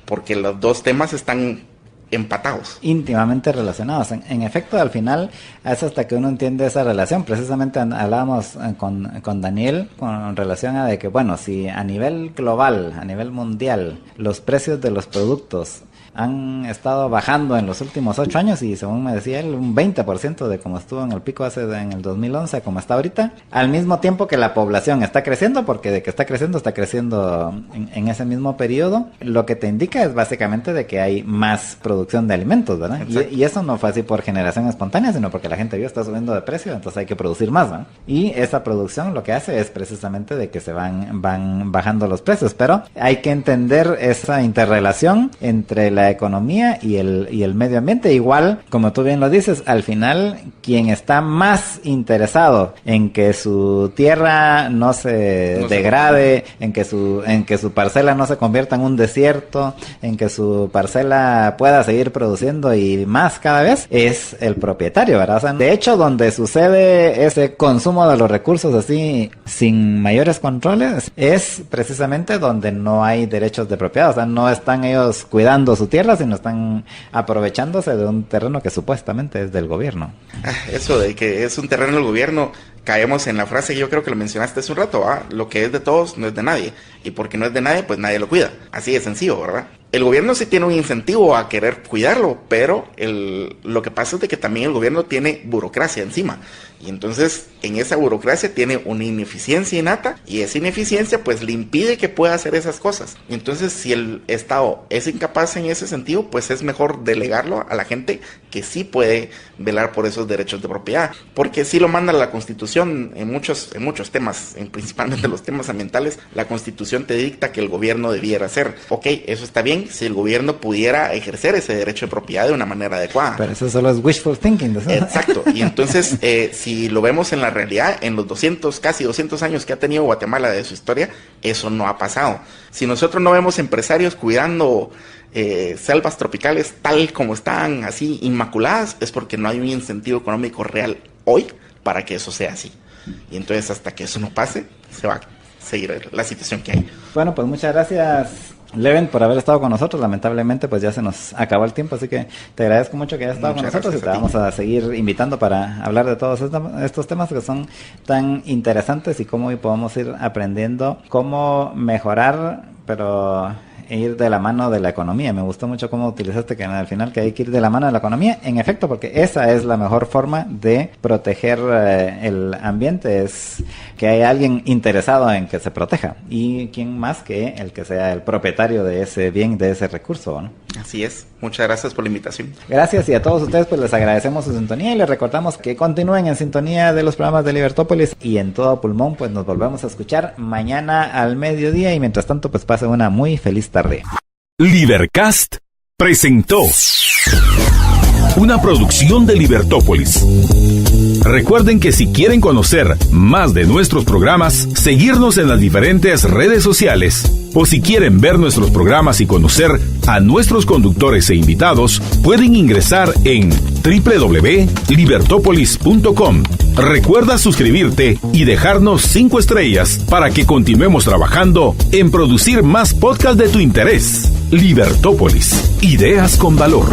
porque los dos temas están empatados. Íntimamente relacionados. En efecto, al final es hasta que uno entiende esa relación. Precisamente hablábamos con Daniel con relación a de que, bueno, si a nivel global, a nivel mundial, los precios de los productos han estado bajando en los últimos 8 años y según me decía él, un 20% de como estuvo en el pico en el 2011 como está ahorita, al mismo tiempo que la población está creciendo, porque de que está creciendo en ese mismo periodo, lo que te indica es básicamente de que hay más producción de alimentos, ¿verdad? Y eso no fue así por generación espontánea, sino porque la gente vio está subiendo de precio, entonces hay que producir más, ¿no? Y esa producción lo que hace es precisamente de que se van bajando los precios, pero hay que entender esa interrelación entre la economía y el medio ambiente. Igual, como tú bien lo dices, al final quien está más interesado en que su tierra no se degrade, en que su parcela no se convierta en un desierto, en que su parcela pueda seguir produciendo y más cada vez, es el propietario, ¿verdad? O sea, de hecho, donde sucede ese consumo de los recursos así sin mayores controles, es precisamente donde no hay derechos de propiedad. O sea, no están ellos cuidando su tierra, sino están aprovechándose de un terreno que supuestamente es del gobierno. Eso de que es un terreno del gobierno, caemos en la frase que yo creo que lo mencionaste hace un rato, lo que es de todos no es de nadie, y porque no es de nadie, pues nadie lo cuida. Así de sencillo, ¿verdad? El gobierno sí tiene un incentivo a querer cuidarlo, pero lo que pasa es de que también el gobierno tiene burocracia encima. Y entonces en esa burocracia tiene una ineficiencia innata, y esa ineficiencia pues le impide que pueda hacer esas cosas. Y entonces si el Estado es incapaz en ese sentido, pues es mejor delegarlo a la gente que sí puede velar por esos derechos de propiedad. Porque si lo manda la Constitución en muchos temas, principalmente los temas ambientales, la Constitución te dicta que el gobierno debiera hacer. Ok, eso está bien si el gobierno pudiera ejercer ese derecho de propiedad de una manera adecuada. Pero eso solo es wishful thinking, ¿no? Exacto. Y entonces, si lo vemos en la realidad, en los casi 200 años que ha tenido Guatemala de su historia, eso no ha pasado. Si nosotros no vemos empresarios cuidando selvas tropicales tal como están, así inmaculadas, es porque no hay un incentivo económico real hoy para que eso sea así. Y entonces, hasta que eso no pase, se va a seguir la situación que hay. Bueno, pues muchas gracias, Leven, por haber estado con nosotros. Lamentablemente pues ya se nos acabó el tiempo, así que te agradezco mucho que hayas estado con nosotros, y te vamos a seguir invitando para hablar de todos estos temas que son tan interesantes y cómo podemos ir aprendiendo cómo mejorar, pero ir de la mano de la economía. Me gustó mucho cómo utilizaste que al final que hay que ir de la mano de la economía, en efecto, porque esa es la mejor forma de proteger el ambiente, es que hay alguien interesado en que se proteja, y quién más que el que sea el propietario de ese bien, de ese recurso, ¿no? Así es. Muchas gracias por la invitación. Gracias, y a todos ustedes pues les agradecemos su sintonía y les recordamos que continúen en sintonía de los programas de Libertópolis, y en todo pulmón pues nos volvemos a escuchar mañana al mediodía, y mientras tanto pues pasen una muy feliz tarde. Libercast presentó una producción de Libertópolis. Recuerden que si quieren conocer más de nuestros programas, seguirnos en las diferentes redes sociales, o si quieren ver nuestros programas y conocer a nuestros conductores e invitados, pueden ingresar en www.libertopolis.com. Recuerda suscribirte y dejarnos 5 estrellas para que continuemos trabajando en producir más podcasts de tu interés. Libertópolis, ideas con valor.